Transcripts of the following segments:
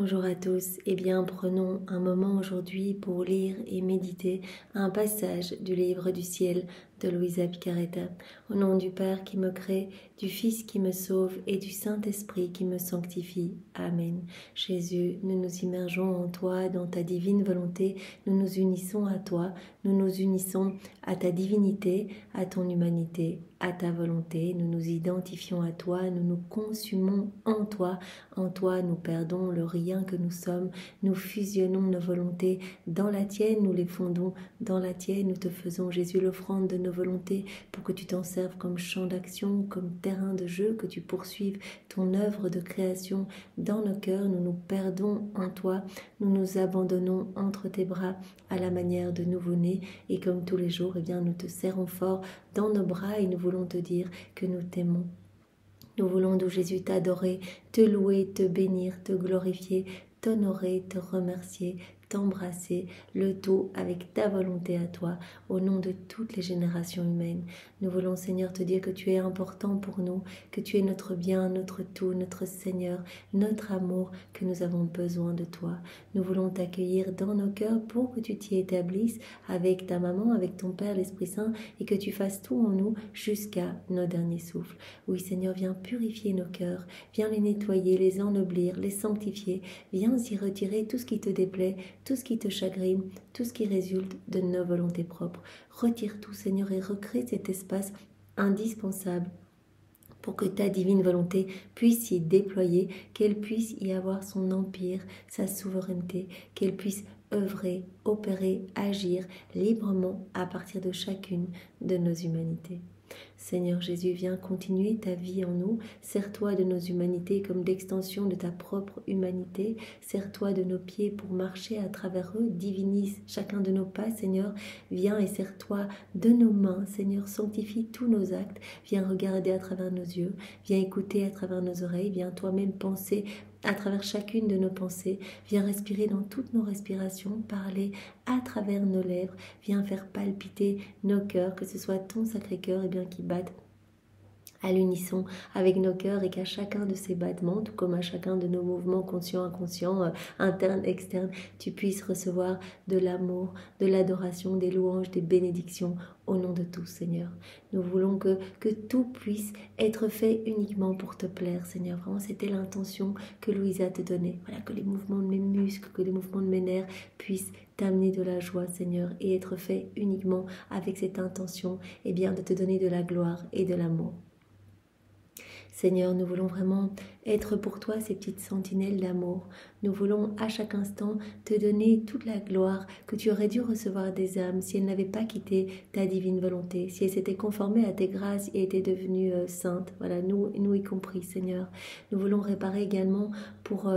Bonjour à tous, eh bien prenons un moment aujourd'hui pour lire et méditer un passage du livre du ciel de Luisa Picaretta. Au nom du Père qui me crée, du Fils qui me sauve et du Saint-Esprit qui me sanctifie. Amen. Jésus, nous nous immergeons en toi, dans ta divine volonté, nous nous unissons à toi, nous nous unissons à ta divinité, à ton humanité, à ta volonté, nous nous identifions à toi, nous nous consumons en toi nous perdons le rien que nous sommes, nous fusionnons nos volontés dans la tienne, nous les fondons dans la tienne, nous te faisons Jésus l'offrande de nos volontés pour que tu t'en serves comme champ d'action, comme terrain de jeu, que tu poursuives ton œuvre de création dans nos cœurs, nous nous perdons en toi, nous nous abandonnons entre tes bras à la manière de nouveau-nés et comme tous les jours, eh bien, nous te serrons fort dans nos bras et nous voulons te dire que nous t'aimons. Nous voulons, d'où Jésus, t'adorer, te louer, te bénir, te glorifier, t'honorer, te remercier, t'embrasser, le tout avec ta volonté à toi, au nom de toutes les générations humaines. Nous voulons, Seigneur, te dire que tu es important pour nous, que tu es notre bien, notre tout, notre Seigneur, notre amour, que nous avons besoin de toi. Nous voulons t'accueillir dans nos cœurs pour que tu t'y établisses avec ta maman, avec ton Père, l'Esprit Saint, et que tu fasses tout en nous jusqu'à nos derniers souffles. Oui, Seigneur, viens purifier nos cœurs, viens les nettoyer, les ennoblir, les sanctifier, viens y retirer tout ce qui te déplaît, tout ce qui te chagrine, tout ce qui résulte de nos volontés propres. Retire tout, Seigneur, et recrée cet espace indispensable pour que ta divine volonté puisse s'y déployer, qu'elle puisse y avoir son empire, sa souveraineté, qu'elle puisse œuvrer, opérer, agir librement à partir de chacune de nos humanités. Seigneur Jésus, viens continuer ta vie en nous, sers-toi de nos humanités comme d'extension de ta propre humanité, sers-toi de nos pieds pour marcher à travers eux, divinise chacun de nos pas, Seigneur, viens et sers-toi de nos mains, Seigneur, sanctifie tous nos actes, viens regarder à travers nos yeux, viens écouter à travers nos oreilles, viens toi-même penser à travers chacune de nos pensées, viens respirer dans toutes nos respirations, parler à travers nos lèvres, viens faire palpiter nos cœurs, que ce soit ton Sacré-Cœur qui batte à l'unisson avec nos cœurs et qu'à chacun de ces battements, tout comme à chacun de nos mouvements conscients, inconscients, internes, externes, tu puisses recevoir de l'amour, de l'adoration, des louanges, des bénédictions au nom de tous, Seigneur. Nous voulons que tout puisse être fait uniquement pour te plaire, Seigneur. Vraiment, c'était l'intention que Louisa te donnait. Voilà, que les mouvements de mes muscles, que les mouvements de mes nerfs puissent t'amener de la joie, Seigneur, et être faits uniquement avec cette intention, de te donner de la gloire et de l'amour. Seigneur, nous voulons vraiment être pour toi ces petites sentinelles d'amour. Nous voulons à chaque instant te donner toute la gloire que tu aurais dû recevoir des âmes si elles n'avaient pas quitté ta divine volonté, si elles s'étaient conformées à tes grâces et étaient devenues saintes. Voilà, nous y compris, Seigneur. Nous voulons réparer également pour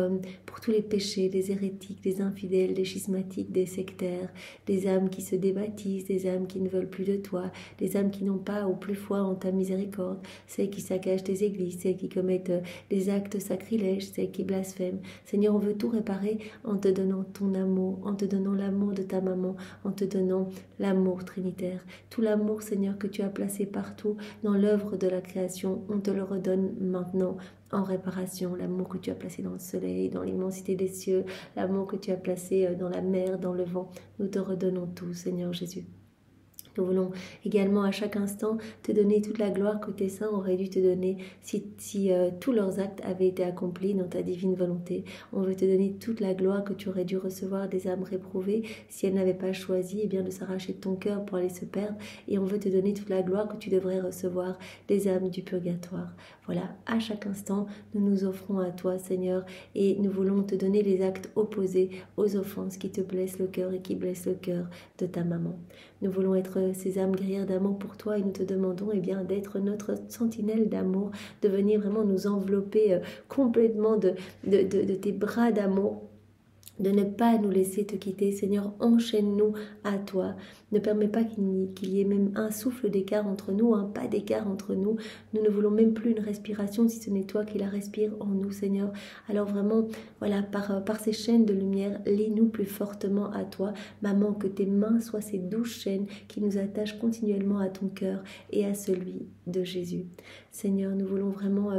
tous les péchés, des hérétiques, des infidèles, des schismatiques, des sectaires, des âmes qui se débaptisent, des âmes qui ne veulent plus de toi, des âmes qui n'ont pas ou plus foi en ta miséricorde, celles qui saccagent tes églises, celles qui commettent des actes sacrilèges, celles qui blasphèment. Seigneur, on veut tout réparer en te donnant ton amour, en te donnant l'amour de ta maman, en te donnant l'amour trinitaire. Tout l'amour, Seigneur, que tu as placé partout dans l'œuvre de la création, on te le redonne maintenant en réparation. L'amour que tu as placé dans le soleil, dans l'immensité des cieux, l'amour que tu as placé dans la mer, dans le vent. Nous te redonnons tout, Seigneur Jésus. Nous voulons également à chaque instant te donner toute la gloire que tes saints auraient dû te donner si tous leurs actes avaient été accomplis dans ta divine volonté. On veut te donner toute la gloire que tu aurais dû recevoir des âmes réprouvées si elles n'avaient pas choisi de s'arracher de ton cœur pour aller se perdre. Et on veut te donner toute la gloire que tu devrais recevoir des âmes du purgatoire. Voilà, à chaque instant, nous nous offrons à toi, Seigneur, et nous voulons te donner les actes opposés aux offenses qui te blessent le cœur et qui blessent le cœur de ta maman. Nous voulons être ces âmes guerrières d'amour pour toi et nous te demandons d'être notre sentinelle d'amour, de venir vraiment nous envelopper complètement de tes bras d'amour, de ne pas nous laisser te quitter. Seigneur, enchaîne-nous à toi. Ne permets pas qu'il y ait même un souffle d'écart entre nous, un pas d'écart entre nous. Nous ne voulons même plus une respiration si ce n'est toi qui la respires en nous, Seigneur. Alors vraiment, voilà, par ces chaînes de lumière, lie-nous plus fortement à toi. Maman, que tes mains soient ces douces chaînes qui nous attachent continuellement à ton cœur et à celui de Jésus. Seigneur, nous voulons vraiment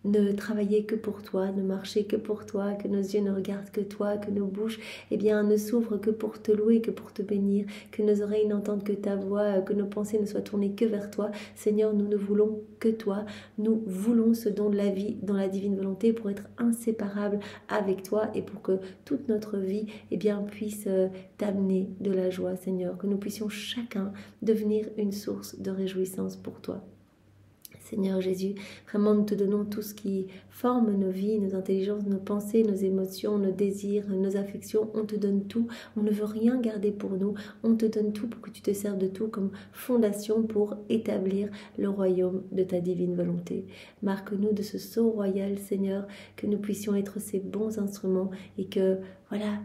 ne travailler que pour toi, ne marcher que pour toi, que nos yeux ne regardent que toi, que nos bouches ne s'ouvrent que pour te louer, que pour te bénir, que nos oreilles n'entendent que ta voix, que nos pensées ne soient tournées que vers toi. Seigneur, nous ne voulons que toi, nous voulons ce don de la vie dans la divine volonté pour être inséparables avec toi et pour que toute notre vie puisse t'amener de la joie, Seigneur, que nous puissions chacun devenir une source de réjouissance pour toi. Seigneur Jésus, vraiment nous te donnons tout ce qui forme nos vies, nos intelligences, nos pensées, nos émotions, nos désirs, nos affections. On te donne tout, on ne veut rien garder pour nous. On te donne tout pour que tu te serves de tout comme fondation pour établir le royaume de ta divine volonté. Marque-nous de ce sceau royal, Seigneur, que nous puissions être ces bons instruments et que, voilà,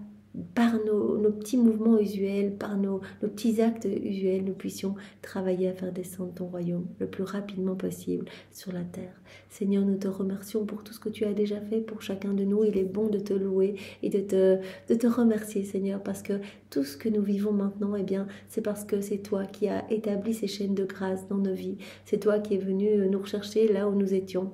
par nos petits mouvements usuels, par nos petits actes usuels, nous puissions travailler à faire descendre ton royaume le plus rapidement possible sur la terre. Seigneur, nous te remercions pour tout ce que tu as déjà fait pour chacun de nous. Il est bon de te louer et de te remercier, Seigneur, parce que tout ce que nous vivons maintenant, c'est parce que c'est toi qui as établi ces chaînes de grâce dans nos vies. C'est toi qui es venu nous rechercher là où nous étions,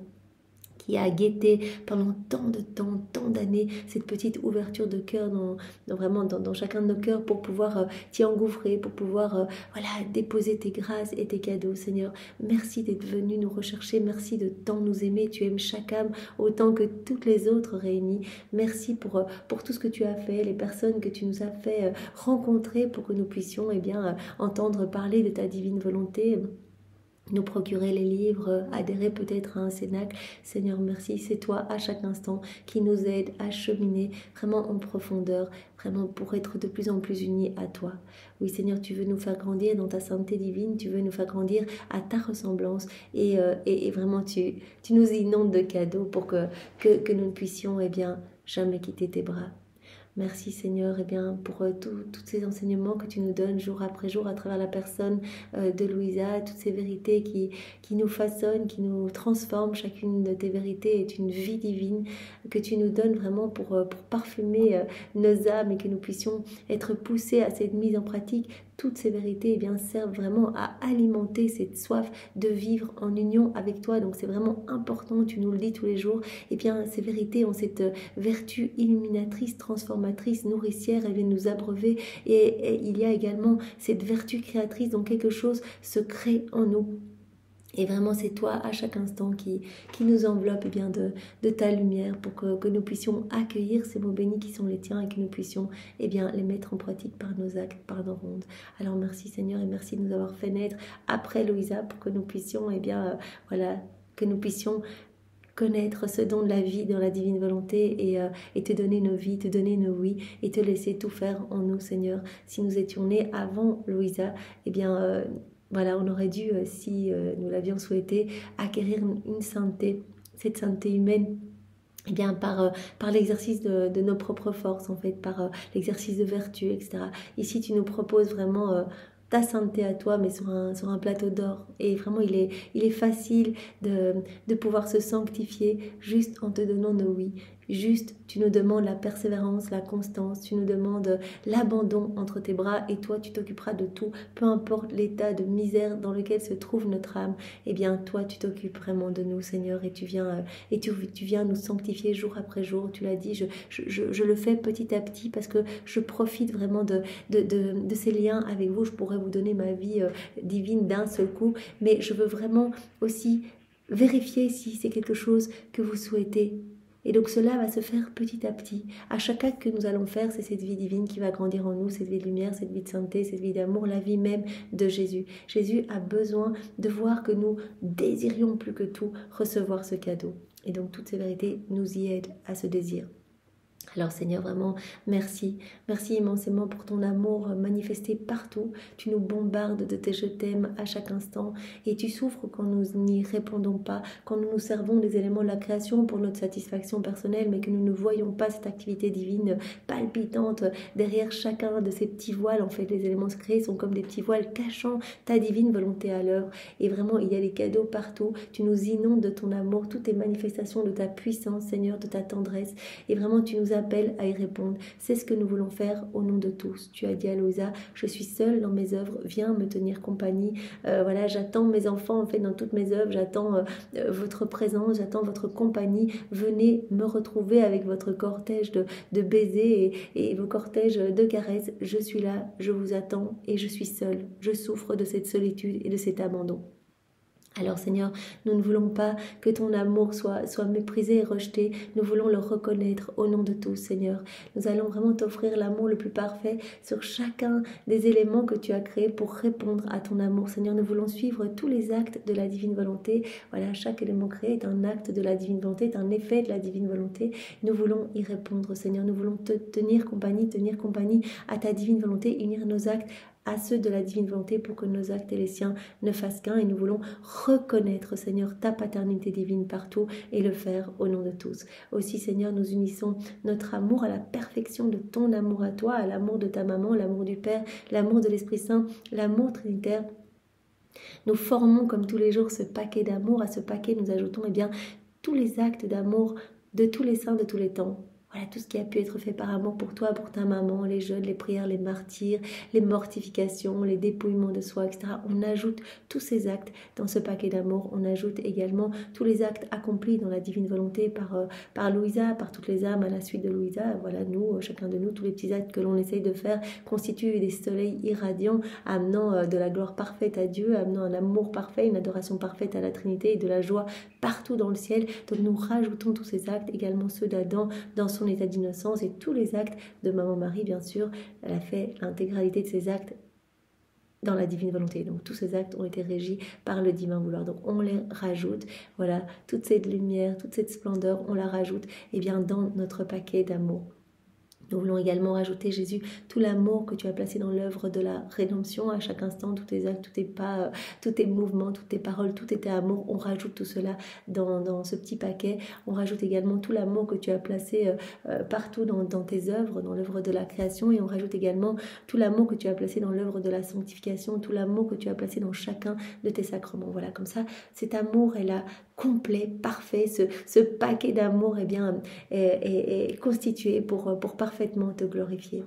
qui a guetté pendant tant de temps, tant d'années, cette petite ouverture de cœur dans chacun de nos cœurs pour pouvoir t'y engouffrer, pour pouvoir déposer tes grâces et tes cadeaux. Seigneur, merci d'être venu nous rechercher, merci de tant nous aimer, tu aimes chaque âme autant que toutes les autres réunies. Merci pour tout ce que tu as fait, les personnes que tu nous as fait rencontrer pour que nous puissions entendre parler de ta divine volonté, nous procurer les livres, adhérer peut-être à un cénacle. Seigneur, merci, c'est toi à chaque instant qui nous aide à cheminer vraiment en profondeur, vraiment pour être de plus en plus unis à toi. Oui, Seigneur, tu veux nous faire grandir dans ta sainteté divine, tu veux nous faire grandir à ta ressemblance et vraiment tu nous inondes de cadeaux pour que nous ne puissions jamais quitter tes bras. Merci Seigneur pour tous ces enseignements que tu nous donnes jour après jour à travers la personne de Louisa, toutes ces vérités qui nous façonnent, qui nous transforment. Chacune de tes vérités est une vie divine que tu nous donnes vraiment pour parfumer nos âmes et que nous puissions être poussés à cette mise en pratique. Toutes ces vérités servent vraiment à alimenter cette soif de vivre en union avec toi. Donc c'est vraiment important, tu nous le dis tous les jours. Ces vérités ont cette vertu illuminatrice, transformatrice, nourricière. Elles viennent nous abreuver. Et il y a également cette vertu créatrice dont quelque chose se crée en nous. Et vraiment, c'est toi à chaque instant qui nous enveloppe de ta lumière pour que nous puissions accueillir ces mots bénis qui sont les tiens et que nous puissions les mettre en pratique par nos actes, par nos rondes. Alors merci Seigneur et merci de nous avoir fait naître après Louisa pour que nous puissions, que nous puissions connaître ce don de la vie dans la divine volonté et te donner nos vies, te donner nos oui et te laisser tout faire en nous Seigneur. Si nous étions nés avant Louisa, on aurait dû, si nous l'avions souhaité, acquérir une sainteté, cette sainteté humaine, par l'exercice de nos propres forces, en fait, par l'exercice de vertu, etc. Ici, tu nous proposes vraiment ta sainteté à toi, mais sur un plateau d'or. Et vraiment, il est facile de pouvoir se sanctifier juste en te donnant nos oui. Juste, tu nous demandes la persévérance, la constance, tu nous demandes l'abandon entre tes bras et toi, tu t'occuperas de tout. Peu importe l'état de misère dans lequel se trouve notre âme, toi, tu t'occupes vraiment de nous, Seigneur, et tu viens nous sanctifier jour après jour. Tu l'as dit, je le fais petit à petit parce que je profite vraiment de ces liens avec vous. Je pourrais vous donner ma vie divine d'un seul coup, mais je veux vraiment aussi vérifier si c'est quelque chose que vous souhaitez. Et donc cela va se faire petit à petit. À chaque acte que nous allons faire, c'est cette vie divine qui va grandir en nous, cette vie de lumière, cette vie de sainteté, cette vie d'amour, la vie même de Jésus. Jésus a besoin de voir que nous désirions plus que tout recevoir ce cadeau. Et donc toutes ces vérités nous y aident à ce désir. Alors Seigneur, vraiment, merci. Merci immensément pour ton amour manifesté partout. Tu nous bombardes de tes je t'aime à chaque instant et tu souffres quand nous n'y répondons pas, quand nous nous servons des éléments de la création pour notre satisfaction personnelle, mais que nous ne voyons pas cette activité divine palpitante derrière chacun de ces petits voiles. En fait, les éléments créés sont comme des petits voiles cachant ta divine volonté à l'œuvre. Et vraiment, il y a des cadeaux partout. Tu nous inondes de ton amour, toutes tes manifestations de ta puissance, Seigneur, de ta tendresse. Et vraiment, tu nous appelle à y répondre. C'est ce que nous voulons faire au nom de tous. Tu as dit à Louisa, je suis seule dans mes œuvres, viens me tenir compagnie. Voilà, j'attends mes enfants, en fait, dans toutes mes œuvres, j'attends votre présence, j'attends votre compagnie. Venez me retrouver avec votre cortège de baisers et vos cortèges de caresses. Je suis là, je vous attends et je suis seule. Je souffre de cette solitude et de cet abandon. Alors Seigneur, nous ne voulons pas que ton amour soit méprisé et rejeté. Nous voulons le reconnaître au nom de tous, Seigneur. Nous allons vraiment t'offrir l'amour le plus parfait sur chacun des éléments que tu as créés pour répondre à ton amour. Seigneur, nous voulons suivre tous les actes de la divine volonté. Voilà, chaque élément créé est un acte de la divine volonté, est un effet de la divine volonté. Nous voulons y répondre, Seigneur. Nous voulons te tenir compagnie à ta divine volonté, unir nos actes à ceux de la divine volonté pour que nos actes et les siens ne fassent qu'un. Et nous voulons reconnaître, Seigneur, ta paternité divine partout et le faire au nom de tous. Aussi, Seigneur, nous unissons notre amour à la perfection de ton amour à toi, à l'amour de ta maman, l'amour du Père, l'amour de l'Esprit Saint, l'amour trinitaire. Nous formons comme tous les jours ce paquet d'amour. À ce paquet, nous ajoutons tous les actes d'amour de tous les saints de tous les temps. Voilà tout ce qui a pu être fait par amour pour toi, pour ta maman, les jeûnes, les prières, les martyrs, les mortifications, les dépouillements de soi, etc. On ajoute tous ces actes dans ce paquet d'amour. On ajoute également tous les actes accomplis dans la divine volonté par Louisa, par toutes les âmes à la suite de Louisa. Voilà, nous, chacun de nous, tous les petits actes que l'on essaye de faire constituent des soleils irradiants, amenant de la gloire parfaite à Dieu, amenant un amour parfait, une adoration parfaite à la Trinité et de la joie partout dans le ciel. Donc nous rajoutons tous ces actes, également ceux d'Adam dans son état d'innocence et tous les actes de Maman Marie, bien sûr. Elle a fait l'intégralité de ces actes dans la divine volonté. Donc tous ces actes ont été régis par le divin vouloir. Donc on les rajoute, voilà, toute cette lumière, toute cette splendeur, on la rajoute dans notre paquet d'amour. Nous voulons également rajouter, Jésus, tout l'amour que tu as placé dans l'œuvre de la rédemption à chaque instant, tous tes actes, tous tes pas, tous tes mouvements, toutes tes paroles, tout était amour. On rajoute tout cela dans ce petit paquet. On rajoute également tout l'amour que tu as placé partout dans tes œuvres, dans l'œuvre de la création. Et on rajoute également tout l'amour que tu as placé dans l'œuvre de la sanctification, tout l'amour que tu as placé dans chacun de tes sacrements. Voilà, comme ça, cet amour est là, complet, parfait. Ce paquet d'amour est constitué pour parfaitement te glorifier.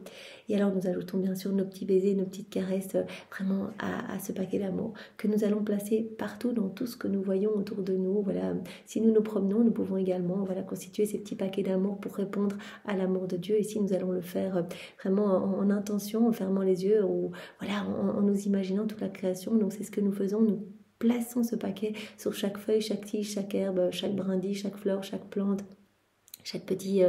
Et alors nous ajoutons bien sûr nos petits baisers, nos petites caresses vraiment à ce paquet d'amour que nous allons placer partout dans tout ce que nous voyons autour de nous. Voilà, si nous nous promenons, nous pouvons également constituer ces petits paquets d'amour pour répondre à l'amour de Dieu. Ici, nous allons le faire vraiment en intention, en fermant les yeux ou en nous imaginant toute la création. Donc c'est ce que nous faisons. Nous plaçons ce paquet sur chaque feuille, chaque tige, chaque herbe, chaque brindille, chaque fleur, chaque plante, chaque petit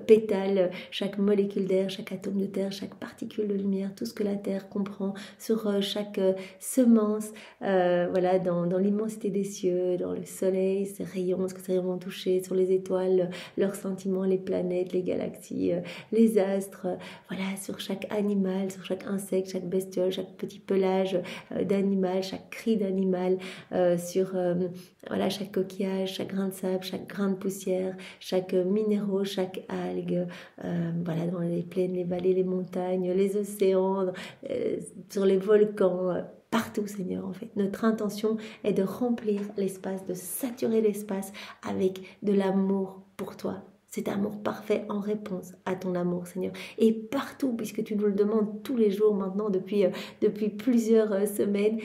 pétale, chaque molécule d'air, chaque atome de terre, chaque particule de lumière, tout ce que la terre comprend, sur chaque semence, dans l'immensité des cieux, dans le soleil, ses rayons, ce que ces rayons vont toucher, sur les étoiles, leurs sentiments, les planètes, les galaxies, les astres, sur chaque animal, sur chaque insecte, chaque bestiole, chaque petit pelage d'animal, chaque cri d'animal, sur chaque coquillage, chaque grain de sable, chaque grain de poussière, chaque minéraux, chaque algue, dans les plaines, les vallées, les montagnes, les océans, sur les volcans, partout, Seigneur, en fait. Notre intention est de remplir l'espace, de saturer l'espace avec de l'amour pour toi. Cet amour parfait en réponse à ton amour, Seigneur. Et partout, puisque tu nous le demandes tous les jours maintenant, depuis plusieurs semaines,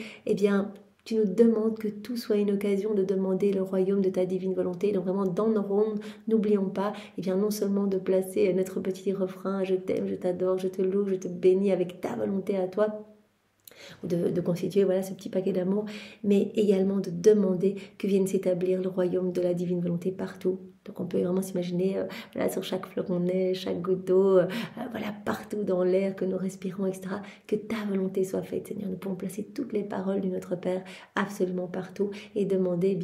tu nous demandes que tout soit une occasion de demander le royaume de ta divine volonté. Donc vraiment, dans nos rondes, n'oublions pas, non seulement de placer notre petit refrain « Je t'aime, je t'adore, je te loue, je te bénis avec ta volonté à toi », de constituer ce petit paquet d'amour, mais également de demander que vienne s'établir le royaume de la divine volonté partout. Donc on peut vraiment s'imaginer sur chaque fleuron de neige, chaque goutte d'eau, partout dans l'air que nous respirons, etc. Que ta volonté soit faite, Seigneur. Nous pouvons placer toutes les paroles du Notre Père absolument partout et demander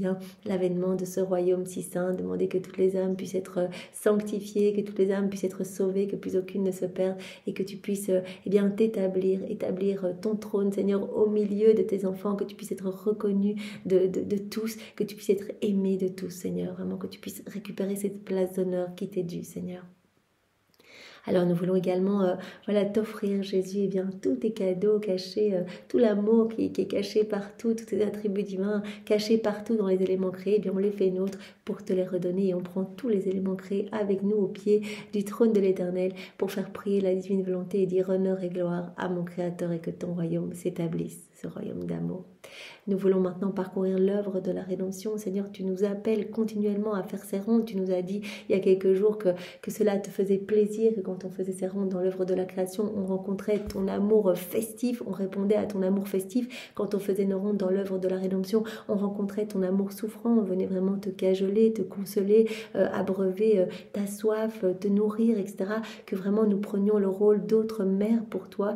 l'avènement de ce royaume si saint, demander que toutes les âmes puissent être sanctifiées, que toutes les âmes puissent être sauvées, que plus aucune ne se perde et que tu puisses établir ton trône, Seigneur, au milieu de tes enfants, que tu puisses être reconnu de tous, que tu puisses être aimé de tous, Seigneur. Vraiment que tu puisses récupérer cette place d'honneur qui t'est due, Seigneur. Alors nous voulons également voilà, t'offrir, Jésus, bien, tous tes cadeaux cachés, tout l'amour qui est caché partout, tous tes attributs divins cachés partout dans les éléments créés, bien on les fait nôtres pour te les redonner et on prend tous les éléments créés avec nous au pied du trône de l'Éternel pour faire prier la divine volonté et dire honneur et gloire à mon Créateur et que ton royaume s'établisse, ce royaume d'amour. Nous voulons maintenant parcourir l'œuvre de la rédemption. Seigneur, tu nous appelles continuellement à faire ces rondes. Tu nous as dit il y a quelques jours que cela te faisait plaisir, que quand on faisait ces rondes dans l'œuvre de la création, on rencontrait ton amour festif, on répondait à ton amour festif. Quand on faisait nos rondes dans l'œuvre de la rédemption, on rencontrait ton amour souffrant, on venait vraiment te cajoler, te consoler, abreuver ta soif, te nourrir, etc. Que vraiment nous prenions le rôle d'autres mères pour toi.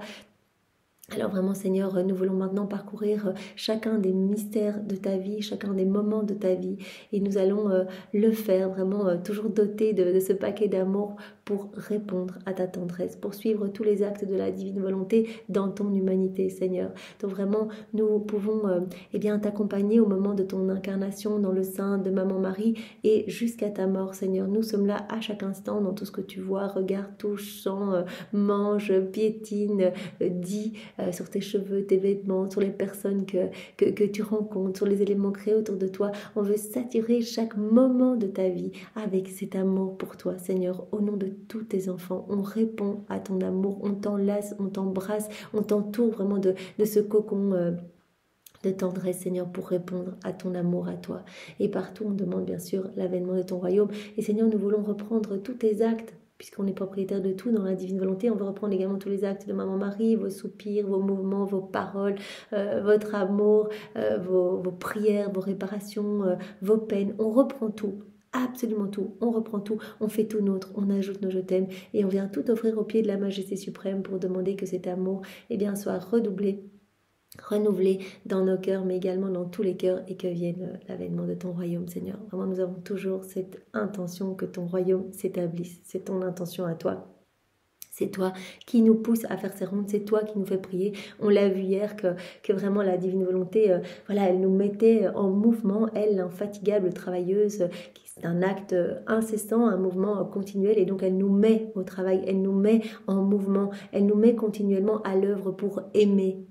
Alors vraiment Seigneur, nous voulons maintenant parcourir chacun des mystères de ta vie, chacun des moments de ta vie et nous allons le faire vraiment toujours dotés de ce paquet d'amour pour répondre à ta tendresse, pour suivre tous les actes de la divine volonté dans ton humanité Seigneur. Donc vraiment nous pouvons eh bien t'accompagner au moment de ton incarnation dans le sein de Maman Marie et jusqu'à ta mort Seigneur. Nous sommes là à chaque instant dans tout ce que tu vois, regarde, touche, sens, mange, piétine, dis sur tes cheveux, tes vêtements, sur les personnes que tu rencontres, sur les éléments créés autour de toi. On veut saturer chaque moment de ta vie avec cet amour pour toi, Seigneur, au nom de tous tes enfants. On répond à ton amour, on t'enlace, on t'embrasse, on t'entoure vraiment de ce cocon de tendresse, Seigneur, pour répondre à ton amour à toi. Et partout, on demande bien sûr l'avènement de ton royaume. Et Seigneur, nous voulons reprendre tous tes actes, puisqu'on est propriétaire de tout dans la divine volonté. On veut reprendre également tous les actes de Maman Marie, vos soupirs, vos mouvements, vos paroles, votre amour, vos prières, vos réparations, vos peines. On reprend tout. Absolument tout, on reprend tout, on fait tout nôtre, on ajoute nos je t'aime et on vient tout offrir au pied de la majesté suprême pour demander que cet amour soit redoublé, renouvelé dans nos cœurs, mais également dans tous les cœurs et que vienne l'avènement de ton royaume, Seigneur. Vraiment, nous avons toujours cette intention que ton royaume s'établisse. C'est ton intention à toi. C'est toi qui nous pousse à faire ces rondes, c'est toi qui nous fait prier. On l'a vu hier que vraiment la divine volonté, voilà, elle nous mettait en mouvement, elle, l'infatigable travailleuse, c'est un acte incessant, un mouvement continuel et donc elle nous met au travail, elle nous met en mouvement, elle nous met continuellement à l'œuvre pour aimer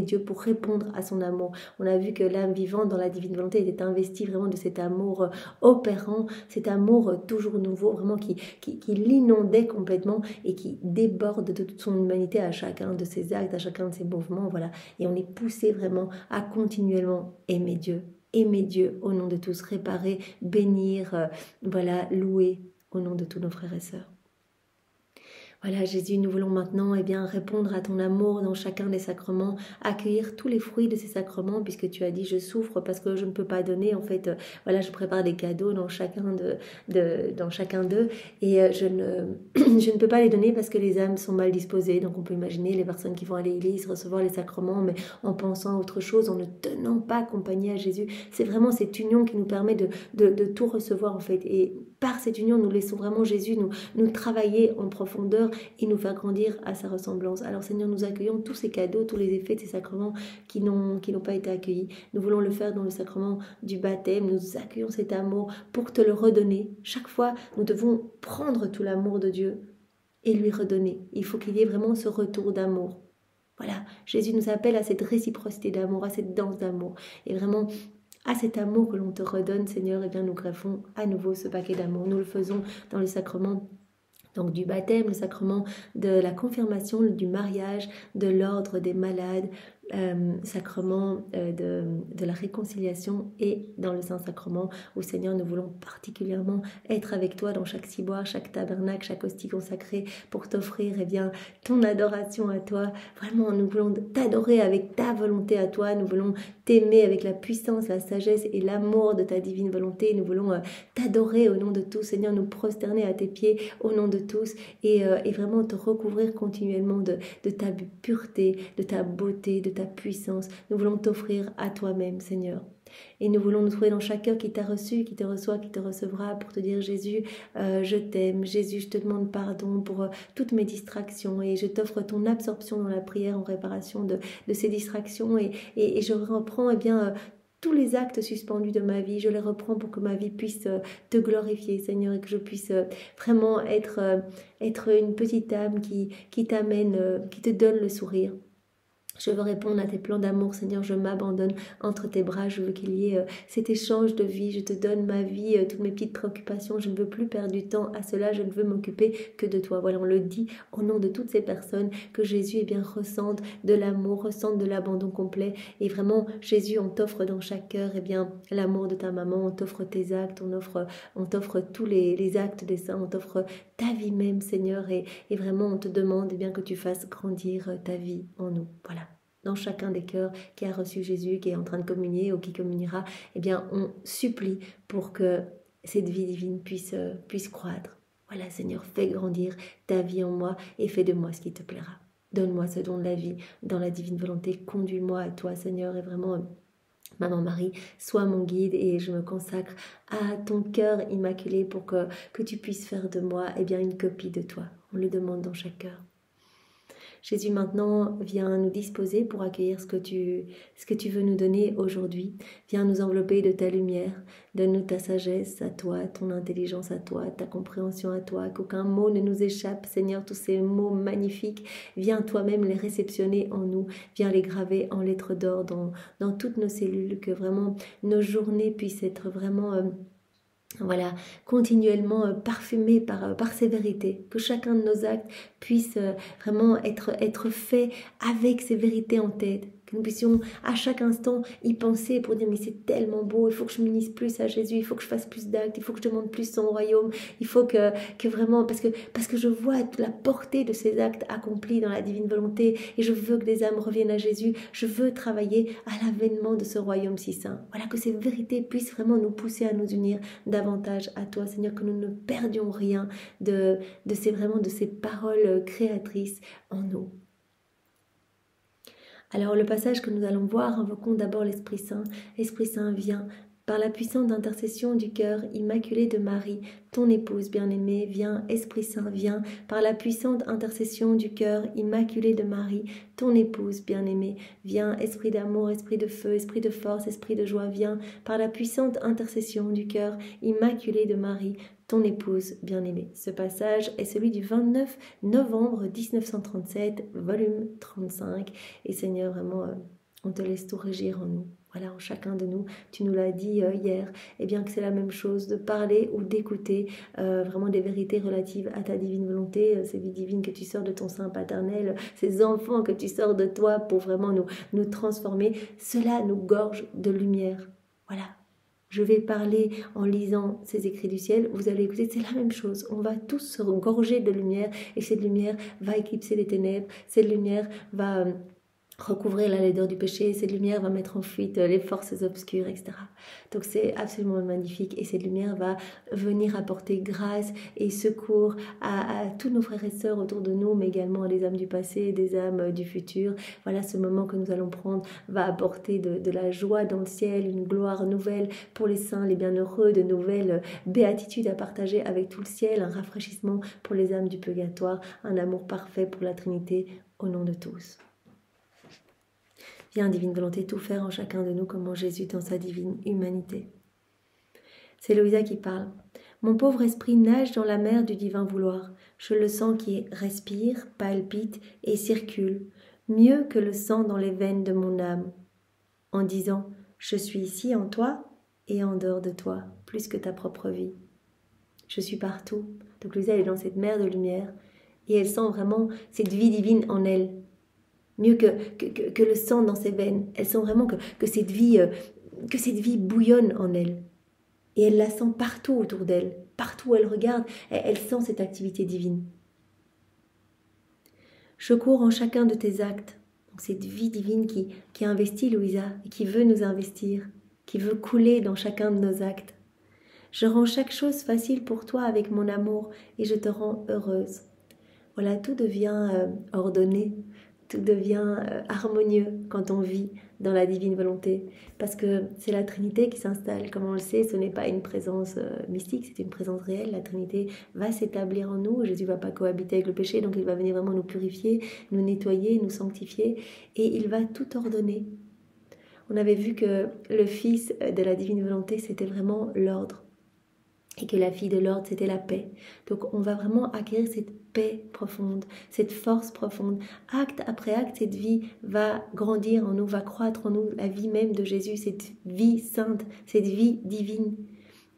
Dieu, pour répondre à son amour. On a vu que l'âme vivante dans la divine volonté était investie vraiment de cet amour opérant, cet amour toujours nouveau, vraiment qui l'inondait complètement et qui déborde de toute son humanité à chacun de ses actes, à chacun de ses mouvements, voilà. Et on est poussé vraiment à continuellement aimer Dieu au nom de tous, réparer, bénir, voilà, louer au nom de tous nos frères et sœurs. Voilà Jésus, nous voulons maintenant répondre à ton amour dans chacun des sacrements, accueillir tous les fruits de ces sacrements puisque tu as dit je souffre parce que je ne peux pas donner. En fait, voilà, je prépare des cadeaux dans chacun d'eux et je ne peux pas les donner parce que les âmes sont mal disposées. Donc on peut imaginer les personnes qui vont à l'église recevoir les sacrements mais en pensant à autre chose, en ne tenant pas compagnie à Jésus. C'est vraiment cette union qui nous permet de tout recevoir en fait. Et par cette union, nous laissons vraiment Jésus nous travailler en profondeur et nous faire grandir à sa ressemblance. Alors Seigneur, nous accueillons tous ces cadeaux, tous les effets de ces sacrements qui n'ont pas été accueillis. Nous voulons le faire dans le sacrement du baptême. Nous accueillons cet amour pour te le redonner. Chaque fois, nous devons prendre tout l'amour de Dieu et lui redonner. Il faut qu'il y ait vraiment ce retour d'amour. Voilà, Jésus nous appelle à cette réciprocité d'amour, à cette danse d'amour. Et vraiment, à cet amour que l'on te redonne, Seigneur, nous greffons à nouveau ce paquet d'amour. Nous le faisons dans le sacrement donc du baptême, le sacrement de la confirmation, du mariage, de l'ordre des malades, sacrement de la réconciliation et dans le Saint-Sacrement où Seigneur nous voulons particulièrement être avec toi dans chaque ciboire, chaque tabernacle, chaque hostie consacrée pour t'offrir ton adoration à toi. Vraiment nous voulons t'adorer avec ta volonté à toi, nous voulons t'aimer avec la puissance, la sagesse et l'amour de ta divine volonté, nous voulons t'adorer au nom de tous, Seigneur, nous prosterner à tes pieds au nom de tous et vraiment te recouvrir continuellement de ta pureté, de ta beauté, de ta puissance. Nous voulons t'offrir à toi-même, Seigneur. Et nous voulons nous trouver dans chaque cœur qui t'a reçu, qui te reçoit, qui te recevra pour te dire Jésus, je t'aime. Jésus, je te demande pardon pour toutes mes distractions et je t'offre ton absorption dans la prière en réparation de ces distractions et je reprends tous les actes suspendus de ma vie, je les reprends pour que ma vie puisse te glorifier, Seigneur, et que je puisse vraiment être une petite âme qui t'amène, qui te donne le sourire. Je veux répondre à tes plans d'amour, Seigneur, je m'abandonne entre tes bras, je veux qu'il y ait cet échange de vie, je te donne ma vie, toutes mes petites préoccupations, je ne veux plus perdre du temps à cela, je ne veux m'occuper que de toi. Voilà, on le dit au nom de toutes ces personnes, que Jésus ressente de l'amour, ressente de l'abandon complet, et vraiment, Jésus, on t'offre dans chaque cœur, l'amour de ta maman, on t'offre tes actes, on t'offre tous les actes des saints, on t'offre ta vie même, Seigneur, et vraiment, on te demande que tu fasses grandir ta vie en nous. Voilà. Dans chacun des cœurs qui a reçu Jésus, qui est en train de communier ou qui communiera, on supplie pour que cette vie divine puisse croître. Voilà, Seigneur, fais grandir ta vie en moi et fais de moi ce qui te plaira. Donne-moi ce don de la vie dans la divine volonté. Conduis-moi à toi, Seigneur, et vraiment, Maman Marie, sois mon guide et je me consacre à ton cœur immaculé pour que tu puisses faire de moi une copie de toi. On le demande dans chaque cœur. Jésus, maintenant, viens nous disposer pour accueillir ce que tu veux nous donner aujourd'hui. Viens nous envelopper de ta lumière. Donne-nous ta sagesse à toi, ton intelligence à toi, ta compréhension à toi. Qu'aucun mot ne nous échappe, Seigneur, tous ces mots magnifiques. Viens toi-même les réceptionner en nous. Viens les graver en lettres d'or dans toutes nos cellules. Que vraiment nos journées puissent être vraiment... continuellement parfumé par ces vérités, que chacun de nos actes puisse vraiment être fait avec ces vérités en tête, que nous puissions à chaque instant y penser pour dire mais c'est tellement beau, il faut que je m'unisse plus à Jésus, il faut que je fasse plus d'actes, il faut que je demande plus son royaume, il faut que vraiment, parce que je vois la portée de ces actes accomplis dans la divine volonté et je veux que des âmes reviennent à Jésus, je veux travailler à l'avènement de ce royaume si saint. Voilà, que ces vérités puissent vraiment nous pousser à nous unir davantage à toi, Seigneur, que nous ne perdions rien de ces paroles créatrices en nous. Alors le passage que nous allons voir, invoquons d'abord l'Esprit Saint. Esprit Saint, viens. Par la puissante intercession du cœur immaculé de Marie, ton épouse bien-aimée, viens, Esprit Saint, viens. Par la puissante intercession du cœur immaculé de Marie, ton épouse bien-aimée, viens, Esprit d'amour, Esprit de feu, Esprit de force, Esprit de joie, viens. Par la puissante intercession du cœur immaculé de Marie, ton épouse bien-aimée. Ce passage est celui du 29 novembre 1937, volume 35. Et Seigneur, vraiment, on te laisse tout régir en nous. Voilà, en chacun de nous, tu nous l'as dit hier, que c'est la même chose de parler ou d'écouter vraiment des vérités relatives à ta divine volonté, ces vies divines que tu sors de ton sein paternel, ces enfants que tu sors de toi pour vraiment nous transformer. Cela nous gorge de lumière. Voilà. Je vais parler en lisant ces écrits du ciel, vous allez écouter, c'est la même chose. On va tous se gorger de lumière et cette lumière va éclipser les ténèbres, cette lumière va recouvrir la laideur du péché, cette lumière va mettre en fuite les forces obscures, etc. Donc c'est absolument magnifique et cette lumière va venir apporter grâce et secours à tous nos frères et sœurs autour de nous, mais également à des âmes du passé, des âmes du futur. Voilà, ce moment que nous allons prendre va apporter de la joie dans le ciel, une gloire nouvelle pour les saints, les bienheureux, de nouvelles béatitudes à partager avec tout le ciel, un rafraîchissement pour les âmes du purgatoire, un amour parfait pour la Trinité, au nom de tous. Viens, divine volonté, tout faire en chacun de nous comme en Jésus dans sa divine humanité. C'est Louisa qui parle. Mon pauvre esprit nage dans la mer du divin vouloir. Je le sens qui respire, palpite et circule, mieux que le sang dans les veines de mon âme, en disant « Je suis ici en toi et en dehors de toi, plus que ta propre vie. Je suis partout. » Donc Louisa, elle est dans cette mer de lumière et elle sent vraiment cette vie divine en elle. Mieux que le sang dans ses veines. Elle sent vraiment que cette vie bouillonne en elle. Et elle la sent partout autour d'elle. Partout où elle regarde, elle sent cette activité divine. Je cours en chacun de tes actes. Donc cette vie divine qui investit Louisa, et qui veut nous investir, qui veut couler dans chacun de nos actes. Je rends chaque chose facile pour toi avec mon amour et je te rends heureuse. Voilà, tout devient ordonné. Tout devient harmonieux quand on vit dans la divine volonté. Parce que c'est la Trinité qui s'installe. Comme on le sait, ce n'est pas une présence mystique, c'est une présence réelle. La Trinité va s'établir en nous. Jésus ne va pas cohabiter avec le péché, donc il va venir vraiment nous purifier, nous nettoyer, nous sanctifier. Et il va tout ordonner. on avait vu que le fils de la divine volonté, c'était vraiment l'ordre. Et que la fille de l'ordre, c'était la paix. Donc on va vraiment acquérir cette paix profonde, cette force profonde. Acte après acte, cette vie va grandir en nous, va croître en nous, la vie même de Jésus, cette vie sainte, cette vie divine.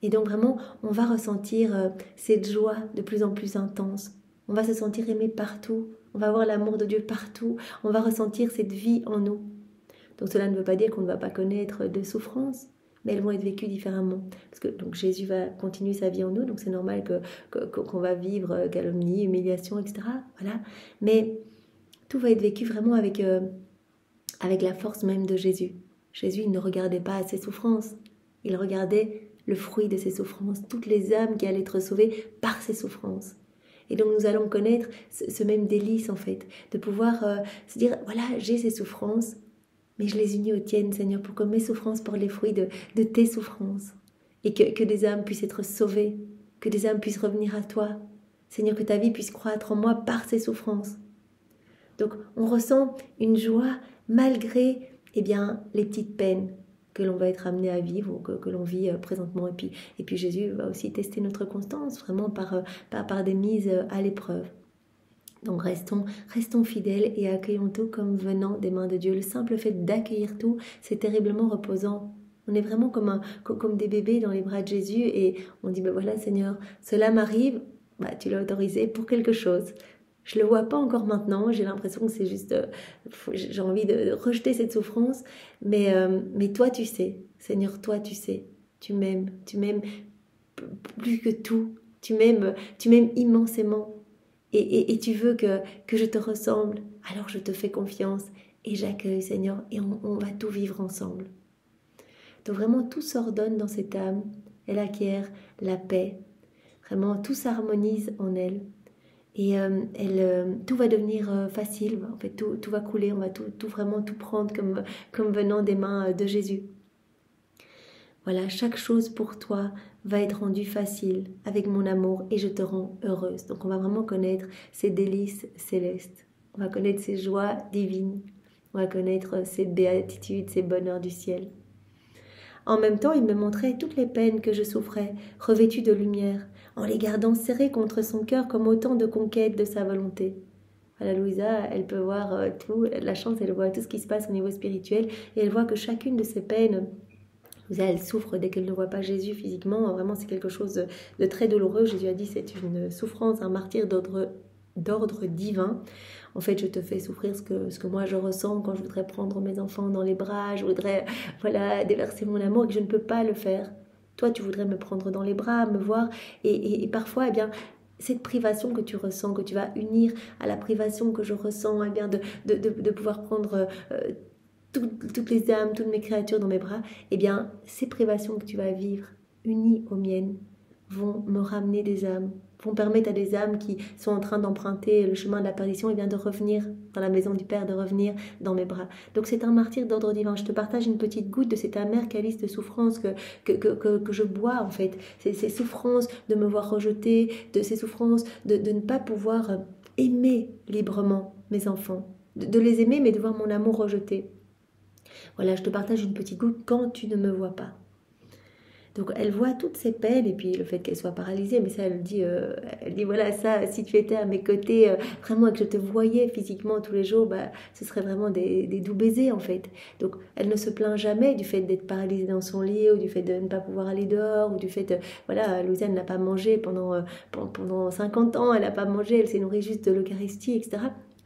Et donc vraiment, on va ressentir cette joie de plus en plus intense. On va se sentir aimé partout, on va avoir l'amour de Dieu partout, on va ressentir cette vie en nous. Donc cela ne veut pas dire qu'on ne va pas connaître de souffrances, mais elles vont être vécues différemment. Parce que donc Jésus va continuer sa vie en nous, donc c'est normal qu'on va vivre calomnie, humiliation, etc. Voilà. Mais tout va être vécu vraiment avec la force même de Jésus. Jésus, il ne regardait pas ses souffrances, il regardait le fruit de ses souffrances, toutes les âmes qui allaient être sauvées par ses souffrances. Et donc nous allons connaître ce même délice en fait, de pouvoir se dire, voilà, j'ai ces souffrances, mais je les unis aux tiennes, Seigneur, pour que mes souffrances portent les fruits de tes souffrances. Et que des âmes puissent être sauvées, que des âmes puissent revenir à toi. Seigneur, que ta vie puisse croître en moi par ces souffrances. Donc, on ressent une joie malgré les petites peines que l'on va être amené à vivre ou que l'on vit présentement. Et puis Jésus va aussi tester notre constance, vraiment par des mises à l'épreuve. Donc restons fidèles et accueillons tout comme venant des mains de Dieu. Le simple fait d'accueillir tout, c'est terriblement reposant. On est vraiment comme des bébés dans les bras de Jésus et on dit, voilà Seigneur, cela m'arrive, tu l'as autorisé pour quelque chose. Je ne le vois pas encore maintenant, j'ai l'impression que c'est juste, j'ai envie de rejeter cette souffrance, mais toi tu sais, Seigneur, toi tu sais, tu m'aimes plus que tout, tu m'aimes immensément. Et tu veux que je te ressemble, alors je te fais confiance et j'accueille, Seigneur, et on va tout vivre ensemble. Donc vraiment, tout s'ordonne dans cette âme, elle acquiert la paix, vraiment tout s'harmonise en elle. Et tout va devenir facile, en fait tout va couler, on va vraiment tout prendre comme venant des mains de Jésus. Voilà, chaque chose pour toi va être rendue facile avec mon amour et je te rends heureuse. Donc on va vraiment connaître ces délices célestes. On va connaître ces joies divines. On va connaître ces béatitudes, ces bonheurs du ciel. En même temps, il me montrait toutes les peines que je souffrais, revêtues de lumière, en les gardant serrées contre son cœur comme autant de conquêtes de sa volonté. Voilà, Louisa, elle peut voir tout, la chance, elle voit tout ce qui se passe au niveau spirituel et elle voit que chacune de ces peines, elle souffre dès qu'elle ne voit pas Jésus physiquement. Vraiment, c'est quelque chose de très douloureux. Jésus a dit c'est une souffrance, un martyre d'ordre divin. En fait, je te fais souffrir ce que moi je ressens quand je voudrais prendre mes enfants dans les bras, je voudrais déverser mon amour et que je ne peux pas le faire. Toi, tu voudrais me prendre dans les bras, me voir. Et parfois, cette privation que tu ressens, que tu vas unir à la privation que je ressens, de pouvoir prendre toutes les âmes, toutes mes créatures dans mes bras, ces privations que tu vas vivre, unies aux miennes, vont me ramener des âmes, vont permettre à des âmes qui sont en train d'emprunter le chemin de la perdition, de revenir dans la maison du Père, de revenir dans mes bras. Donc c'est un martyre d'ordre divin. Je te partage une petite goutte de cette amère calice de souffrance que je bois en fait. Ces souffrances de me voir rejetée, de ces souffrances de ne pas pouvoir aimer librement mes enfants, de les aimer mais de voir mon amour rejeté. Voilà, je te partage une petite goutte quand tu ne me vois pas. Donc elle voit toutes ces peines et puis le fait qu'elle soit paralysée, mais ça elle dit voilà, ça, si tu étais à mes côtés, vraiment que je te voyais physiquement tous les jours, ce serait vraiment des doux baisers en fait. Donc elle ne se plaint jamais du fait d'être paralysée dans son lit ou du fait de ne pas pouvoir aller dehors ou du fait, Louisiane n'a pas mangé pendant 50 ans, elle n'a pas mangé, elle s'est nourrie juste de l'Eucharistie, etc.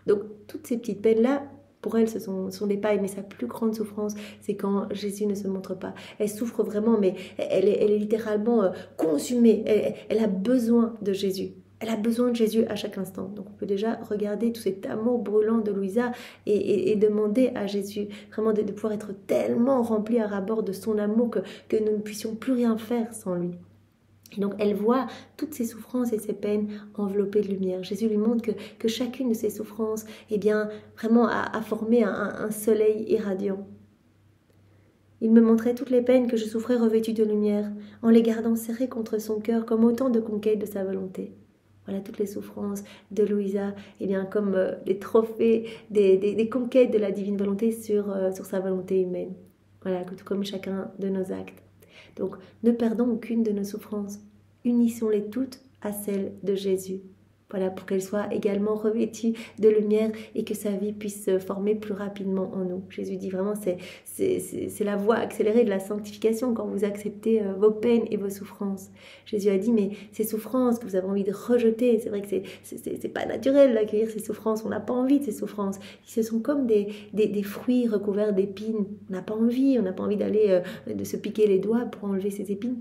Donc toutes ces petites peines-là, pour elle, ce sont des pailles, mais sa plus grande souffrance, c'est quand Jésus ne se montre pas. Elle souffre vraiment, mais elle est littéralement consumée. Elle a besoin de Jésus. Elle a besoin de Jésus à chaque instant. Donc on peut déjà regarder tout cet amour brûlant de Louisa et demander à Jésus vraiment de pouvoir être tellement rempli à ras-bord de son amour que nous ne puissions plus rien faire sans lui. Et donc elle voit toutes ces souffrances et ces peines enveloppées de lumière. Jésus lui montre que chacune de ces souffrances vraiment a formé un soleil irradiant. Il me montrait toutes les peines que je souffrais revêtues de lumière, en les gardant serrées contre son cœur comme autant de conquêtes de sa volonté. Voilà toutes les souffrances de Louisa, comme les trophées des conquêtes de la divine volonté sur sa volonté humaine. Voilà, tout comme chacun de nos actes. Donc, ne perdons aucune de nos souffrances. Unissons-les toutes à celle de Jésus. Voilà, pour qu'elle soit également revêtue de lumière et que sa vie puisse se former plus rapidement en nous. Jésus dit vraiment, c'est la voie accélérée de la sanctification quand vous acceptez vos peines et vos souffrances. Jésus a dit, mais ces souffrances que vous avez envie de rejeter, c'est vrai que c'est pas naturel d'accueillir ces souffrances, on n'a pas envie de ces souffrances. Ce sont comme des fruits recouverts d'épines. On n'a pas envie d'aller de se piquer les doigts pour enlever ces épines.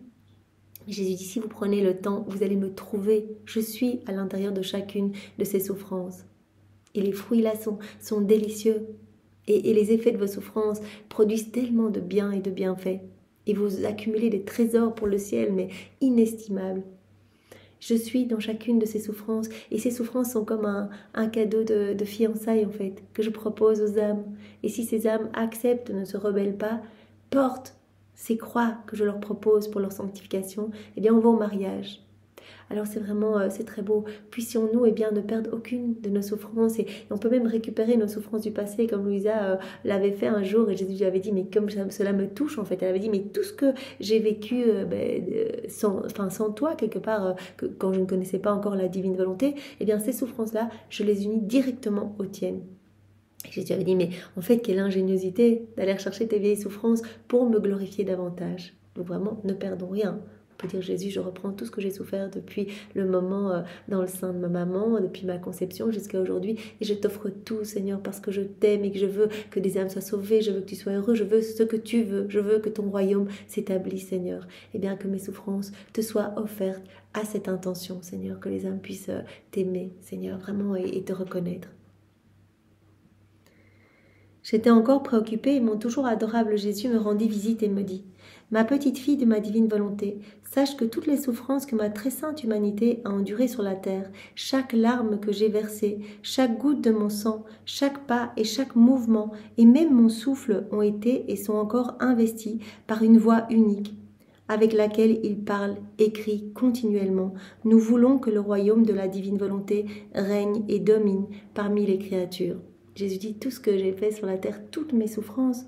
Jésus dit, si vous prenez le temps, vous allez me trouver. Je suis à l'intérieur de chacune de ces souffrances. Et les fruits là sont délicieux. Et les effets de vos souffrances produisent tellement de bien et de bienfaits. Et vous accumulez des trésors pour le ciel, mais inestimables. Je suis dans chacune de ces souffrances. Et ces souffrances sont comme un cadeau de fiançailles, en fait, que je propose aux âmes. Et si ces âmes acceptent, ne se rebellent pas, portent ces croix que je leur propose pour leur sanctification, eh bien on va au mariage. Alors c'est vraiment, c'est très beau. Puissions-nous ne perdre aucune de nos souffrances et on peut même récupérer nos souffrances du passé comme Louisa l'avait fait un jour et Jésus lui avait dit mais comme cela me touche en fait, elle avait dit mais tout ce que j'ai vécu sans toi quelque part, quand je ne connaissais pas encore la divine volonté, eh bien ces souffrances-là, je les unis directement aux tiennes. Et Jésus avait dit, mais en fait, quelle ingéniosité d'aller chercher tes vieilles souffrances pour me glorifier davantage. Donc vraiment, ne perdons rien. On peut dire, Jésus, je reprends tout ce que j'ai souffert depuis le moment dans le sein de ma maman, depuis ma conception jusqu'à aujourd'hui, et je t'offre tout, Seigneur, parce que je t'aime et que je veux que des âmes soient sauvées, je veux que tu sois heureux, je veux ce que tu veux, je veux que ton royaume s'établisse, Seigneur. Et bien que mes souffrances te soient offertes à cette intention, Seigneur, que les âmes puissent t'aimer, Seigneur, vraiment, et te reconnaître. J'étais encore préoccupée et mon toujours adorable Jésus me rendit visite et me dit « Ma petite fille de ma divine volonté, sache que toutes les souffrances que ma très sainte humanité a endurées sur la terre, chaque larme que j'ai versée, chaque goutte de mon sang, chaque pas et chaque mouvement, et même mon souffle ont été et sont encore investis par une voix unique, avec laquelle il parle, écrit continuellement. Nous voulons que le royaume de la divine volonté règne et domine parmi les créatures. » Jésus dit, tout ce que j'ai fait sur la terre, toutes mes souffrances,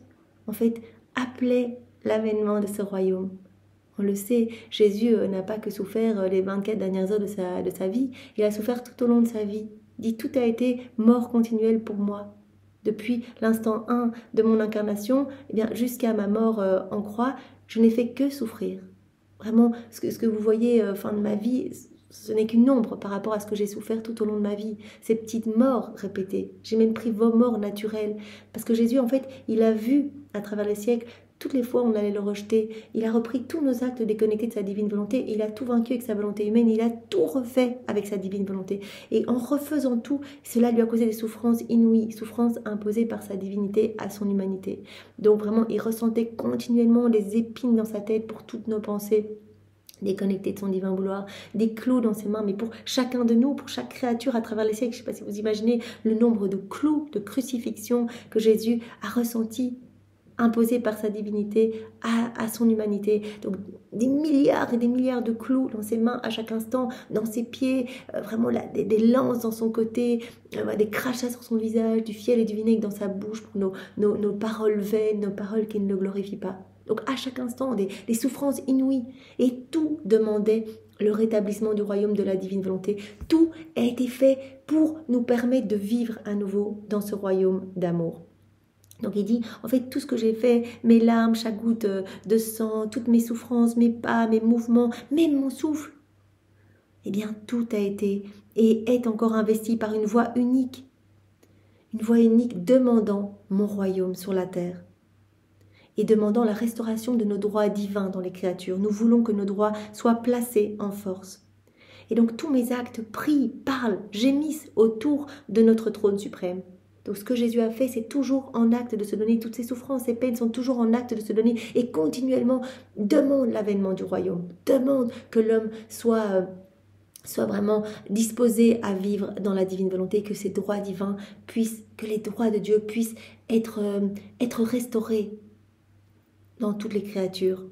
en fait, appelaient l'avènement de ce royaume. On le sait, Jésus n'a pas que souffert les 24 dernières heures de sa vie, il a souffert tout au long de sa vie. Il dit, tout a été mort continuelle pour moi. Depuis l'instant 1 de mon incarnation, eh bien, jusqu'à ma mort en croix, je n'ai fait que souffrir. Vraiment, ce que vous voyez fin de ma vie, ce n'est qu'une ombre par rapport à ce que j'ai souffert tout au long de ma vie. Ces petites morts répétées. J'ai même pris vos morts naturelles. Parce que Jésus, en fait, il a vu à travers les siècles, toutes les fois où on allait le rejeter. Il a repris tous nos actes déconnectés de sa divine volonté. Et il a tout vaincu avec sa volonté humaine. Il a tout refait avec sa divine volonté. Et en refaisant tout, cela lui a causé des souffrances inouïes, souffrances imposées par sa divinité à son humanité. Donc vraiment, il ressentait continuellement des épines dans sa tête pour toutes nos pensées déconnecté de son divin vouloir, des clous dans ses mains, mais pour chacun de nous, pour chaque créature à travers les siècles. Je ne sais pas si vous imaginez le nombre de clous, de crucifixions que Jésus a ressentis, imposés par sa divinité à son humanité. Donc des milliards et des milliards de clous dans ses mains à chaque instant, dans ses pieds, vraiment des lances dans son côté, des crachats sur son visage, du fiel et du vinaigre dans sa bouche pour nos paroles vaines, nos paroles qui ne le glorifient pas. Donc à chaque instant, des souffrances inouïes. Et tout demandait le rétablissement du royaume de la divine volonté. Tout a été fait pour nous permettre de vivre à nouveau dans ce royaume d'amour. Donc il dit, en fait, tout ce que j'ai fait, mes larmes, chaque goutte de sang, toutes mes souffrances, mes pas, mes mouvements, même mon souffle, eh bien tout a été et est encore investi par une voix unique demandant mon royaume sur la terre. Et demandant la restauration de nos droits divins dans les créatures. Nous voulons que nos droits soient placés en force. Et donc tous mes actes prient, parlent, gémissent autour de notre trône suprême. Donc ce que Jésus a fait, c'est toujours en acte de se donner. Toutes ses souffrances, ses peines sont toujours en acte de se donner et continuellement demande l'avènement du royaume. Demande que l'homme soit vraiment disposé à vivre dans la divine volonté, que ces droits divins puissent, que les droits de Dieu puissent être restaurés dans toutes les créatures.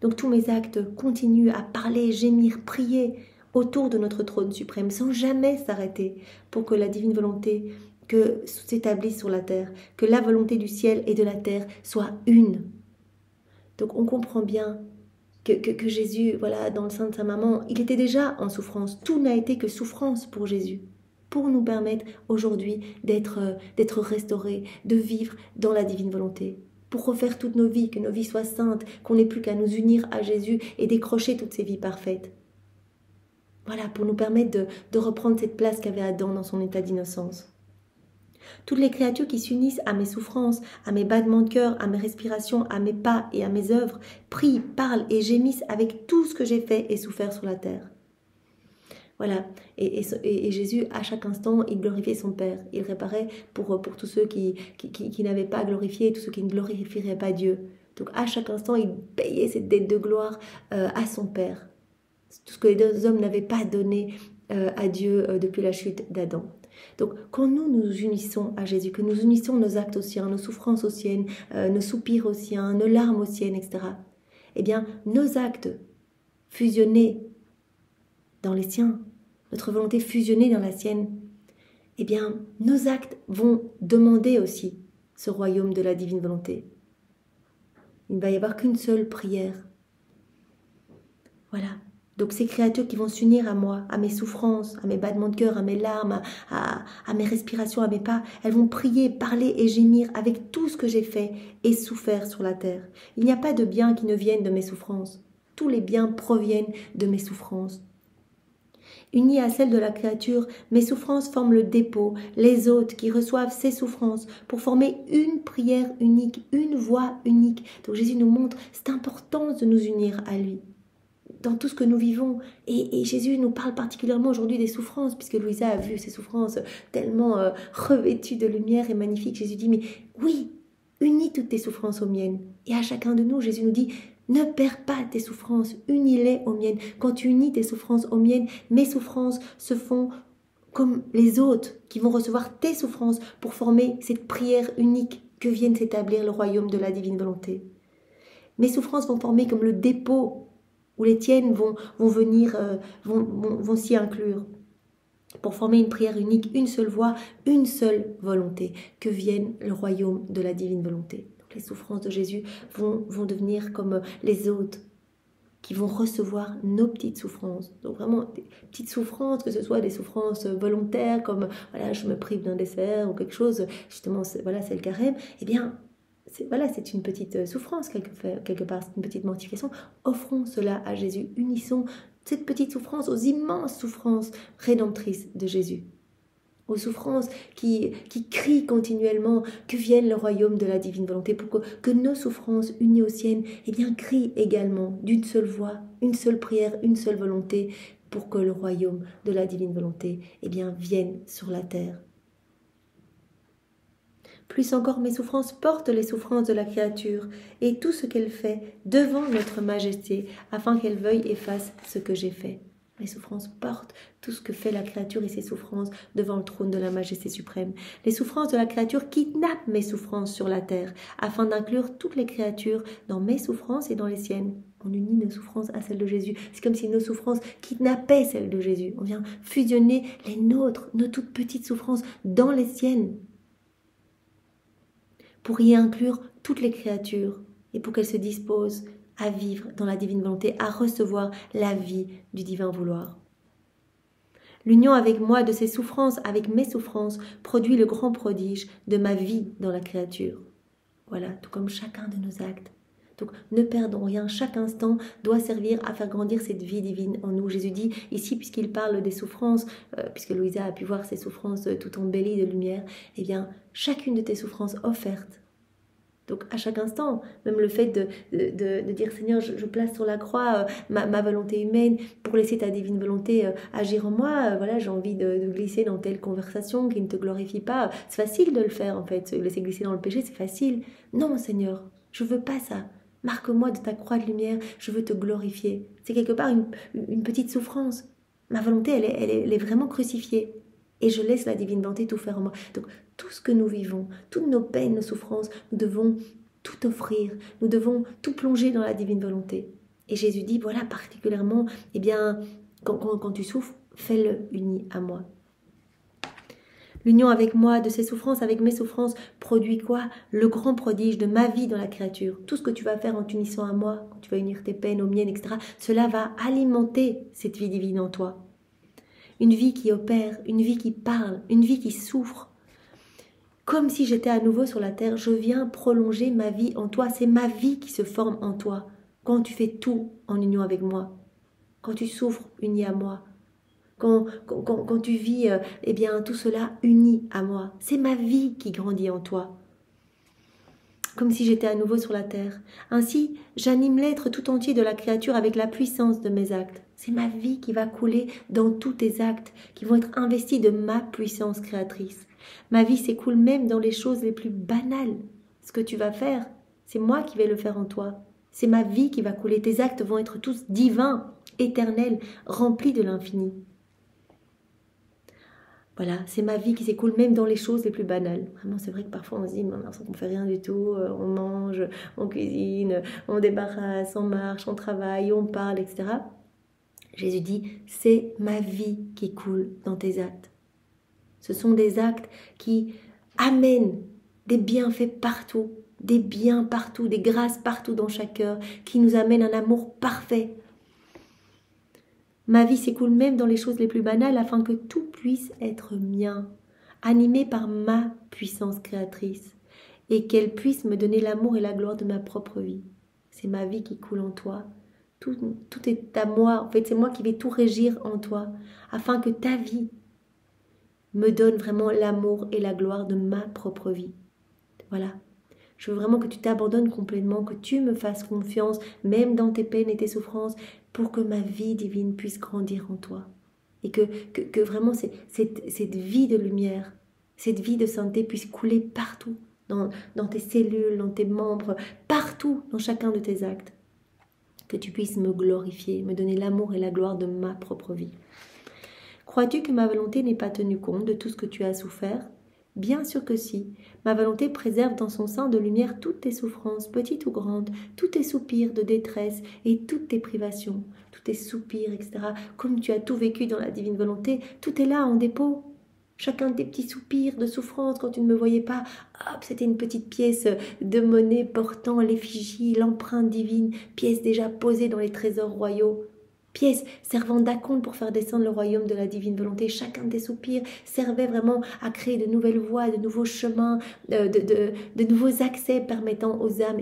Donc tous mes actes continuent à parler, gémir, prier autour de notre trône suprême sans jamais s'arrêter pour que la divine volonté, que s'établisse sur la terre, que la volonté du ciel et de la terre soit une. Donc on comprend bien que Jésus, voilà, dans le sein de sa maman, il était déjà en souffrance. Tout n'a été que souffrance pour Jésus, pour nous permettre aujourd'hui d'être restaurés, de vivre dans la divine volonté, pour refaire toutes nos vies, que nos vies soient saintes, qu'on n'ait plus qu'à nous unir à Jésus et décrocher toutes ces vies parfaites. Voilà, pour nous permettre de reprendre cette place qu'avait Adam dans son état d'innocence. Toutes les créatures qui s'unissent à mes souffrances, à mes battements de cœur, à mes respirations, à mes pas et à mes œuvres, prient, parlent et gémissent avec tout ce que j'ai fait et souffert sur la terre. Voilà, et Jésus, à chaque instant, il glorifiait son Père. Il réparait pour tous ceux qui n'avaient pas glorifié, tous ceux qui ne glorifieraient pas Dieu. Donc à chaque instant, il payait cette dette de gloire à son Père. Tout ce que les deux hommes n'avaient pas donné à Dieu depuis la chute d'Adam. Donc quand nous nous unissons à Jésus, que nous unissons nos actes aux siens, nos souffrances aux siennes, nos soupirs aux siens, nos larmes aux siennes, etc., eh bien nos actes fusionnés dans les siens, notre volonté fusionnée dans la sienne, eh bien nos actes vont demander aussi ce royaume de la divine volonté. Il ne va y avoir qu'une seule prière. Voilà. Donc ces créatures qui vont s'unir à moi, à mes souffrances, à mes battements de cœur, à mes larmes, à mes respirations, à mes pas, elles vont prier, parler et gémir avec tout ce que j'ai fait et souffert sur la terre. Il n'y a pas de bien qui ne vienne de mes souffrances. Tous les biens proviennent de mes souffrances. Unies à celles de la créature, mes souffrances forment le dépôt, les hôtes qui reçoivent ces souffrances pour former une prière unique, une voix unique. Donc Jésus nous montre cette importance de nous unir à lui dans tout ce que nous vivons. Et Jésus nous parle particulièrement aujourd'hui des souffrances, puisque Louisa a vu ces souffrances tellement revêtues de lumière et magnifiques. Jésus dit, mais oui, unis toutes tes souffrances aux miennes. Et à chacun de nous, Jésus nous dit, ne perds pas tes souffrances, unis-les aux miennes. Quand tu unis tes souffrances aux miennes, mes souffrances se font comme les autres qui vont recevoir tes souffrances pour former cette prière unique que vienne s'établir le royaume de la divine volonté. Mes souffrances vont former comme le dépôt où les tiennes vont venir, vont s'y inclure, pour former une prière unique, une seule voix, une seule volonté, que vienne le royaume de la divine volonté. Donc les souffrances de Jésus vont devenir comme les hôtes qui vont recevoir nos petites souffrances. Donc vraiment des petites souffrances, que ce soit des souffrances volontaires, comme voilà, je me prive d'un dessert ou quelque chose, justement voilà, c'est le carême, eh bien c'est une petite souffrance quelque part, c'est une petite mortification. Offrons cela à Jésus, unissons cette petite souffrance aux immenses souffrances rédemptrices de Jésus, aux souffrances qui crient continuellement que vienne le royaume de la divine volonté, pour que nos souffrances unies aux siennes, eh bien, crient également d'une seule voix, une seule prière, une seule volonté, pour que le royaume de la divine volonté, eh bien, vienne sur la terre. Plus encore, mes souffrances portent les souffrances de la créature et tout ce qu'elle fait devant notre majesté, afin qu'elle veuille et fasse ce que j'ai fait. Mes souffrances portent tout ce que fait la créature et ses souffrances devant le trône de la majesté suprême. Les souffrances de la créature kidnappent mes souffrances sur la terre, afin d'inclure toutes les créatures dans mes souffrances et dans les siennes. On unit nos souffrances à celles de Jésus. C'est comme si nos souffrances kidnappaient celles de Jésus. On vient fusionner les nôtres, nos toutes petites souffrances, dans les siennes, pour y inclure toutes les créatures et pour qu'elles se disposent à vivre dans la divine volonté, à recevoir la vie du divin vouloir. L'union avec moi de ces souffrances, avec mes souffrances, produit le grand prodige de ma vie dans la créature. Voilà, tout comme chacun de nos actes. Donc ne perdons rien, chaque instant doit servir à faire grandir cette vie divine en nous. Jésus dit ici, puisqu'il parle des souffrances, puisque Louisa a pu voir ces souffrances tout embellies de lumière, eh bien chacune de tes souffrances offertes. Donc à chaque instant, même le fait de dire Seigneur, je place sur la croix ma volonté humaine pour laisser ta divine volonté agir en moi. Voilà, j'ai envie de glisser dans telle conversation qui ne te glorifie pas. C'est facile de le faire en fait, laisser glisser dans le péché, c'est facile. Non Seigneur, je veux pas ça. Marque-moi de ta croix de lumière, je veux te glorifier. C'est quelque part une petite souffrance. Ma volonté, elle est vraiment crucifiée. Et je laisse la divine volonté tout faire en moi. Donc, tout ce que nous vivons, toutes nos peines, nos souffrances, nous devons tout offrir. Nous devons tout plonger dans la divine volonté. Et Jésus dit, voilà, particulièrement, eh bien, quand tu souffres, fais-le uni à moi. L'union avec moi, de ces souffrances, avec mes souffrances, produit quoi? Le grand prodige de ma vie dans la créature. Tout ce que tu vas faire en t'unissant à moi, quand tu vas unir tes peines aux miennes, etc., cela va alimenter cette vie divine en toi. Une vie qui opère, une vie qui parle, une vie qui souffre. Comme si j'étais à nouveau sur la terre, je viens prolonger ma vie en toi. C'est ma vie qui se forme en toi. Quand tu fais tout en union avec moi, quand tu souffres uni à moi, quand tu vis eh bien, tout cela uni à moi. C'est ma vie qui grandit en toi. Comme si j'étais à nouveau sur la terre. Ainsi, j'anime l'être tout entier de la créature avec la puissance de mes actes. C'est ma vie qui va couler dans tous tes actes, qui vont être investis de ma puissance créatrice. Ma vie s'écoule même dans les choses les plus banales. Ce que tu vas faire, c'est moi qui vais le faire en toi. C'est ma vie qui va couler. Tes actes vont être tous divins, éternels, remplis de l'infini. Voilà, c'est ma vie qui s'écoule même dans les choses les plus banales. Vraiment, c'est vrai que parfois on se dit, on ne fait rien du tout, on mange, on cuisine, on débarrasse, on marche, on travaille, on parle, etc. Jésus dit, c'est ma vie qui coule dans tes actes. Ce sont des actes qui amènent des bienfaits partout, des biens partout, des grâces partout dans chaque cœur, qui nous amènent un amour parfait. Ma vie s'écoule même dans les choses les plus banales afin que tout puisse être mien, animé par ma puissance créatrice, et qu'elle puisse me donner l'amour et la gloire de ma propre vie. C'est ma vie qui coule en toi. Tout est à moi. En fait, c'est moi qui vais tout régir en toi, afin que ta vie me donne vraiment l'amour et la gloire de ma propre vie. Voilà. Je veux vraiment que tu t'abandonnes complètement, que tu me fasses confiance, même dans tes peines et tes souffrances, pour que ma vie divine puisse grandir en toi. Et que vraiment cette vie de lumière, cette vie de sainteté puisse couler partout, dans tes cellules, dans tes membres, partout, dans chacun de tes actes. Que tu puisses me glorifier, me donner l'amour et la gloire de ma propre vie. Crois-tu que ma volonté n'ait pas tenu compte de tout ce que tu as souffert ? Bien sûr que si. Ma volonté préserve dans son sein de lumière toutes tes souffrances, petites ou grandes, tous tes soupirs de détresse et toutes tes privations, tous tes soupirs, etc. Comme tu as tout vécu dans la divine volonté, tout est là en dépôt. Chacun de tes petits soupirs de souffrance quand tu ne me voyais pas, hop, c'était une petite pièce de monnaie portant l'effigie, l'empreinte divine, pièce déjà posée dans les trésors royaux. Pièces servant d'acompte pour faire descendre le royaume de la divine volonté. Chacun des soupirs servait vraiment à créer de nouvelles voies, de nouveaux chemins, de nouveaux accès permettant aux âmes,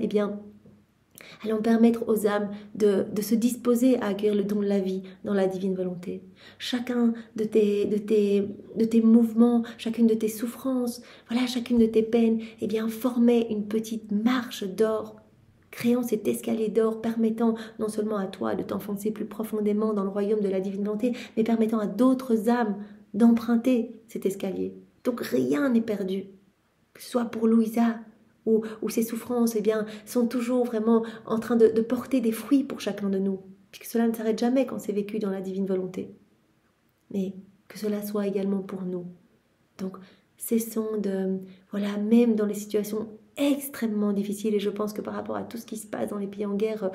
allant permettre aux âmes de se disposer à accueillir le don de la vie dans la divine volonté. Chacun de tes mouvements, chacune de tes souffrances, voilà, chacune de tes peines, formait une petite marche d'or, créant cet escalier d'or permettant non seulement à toi de t'enfoncer plus profondément dans le royaume de la divine volonté, mais permettant à d'autres âmes d'emprunter cet escalier. Donc rien n'est perdu, que ce soit pour Louisa ou ses souffrances sont toujours vraiment en train de porter des fruits pour chacun de nous, puisque cela ne s'arrête jamais quand c'est vécu dans la divine volonté. Mais que cela soit également pour nous. Donc cessons même dans les situations extrêmement difficiles, et je pense que par rapport à tout ce qui se passe dans les pays en guerre,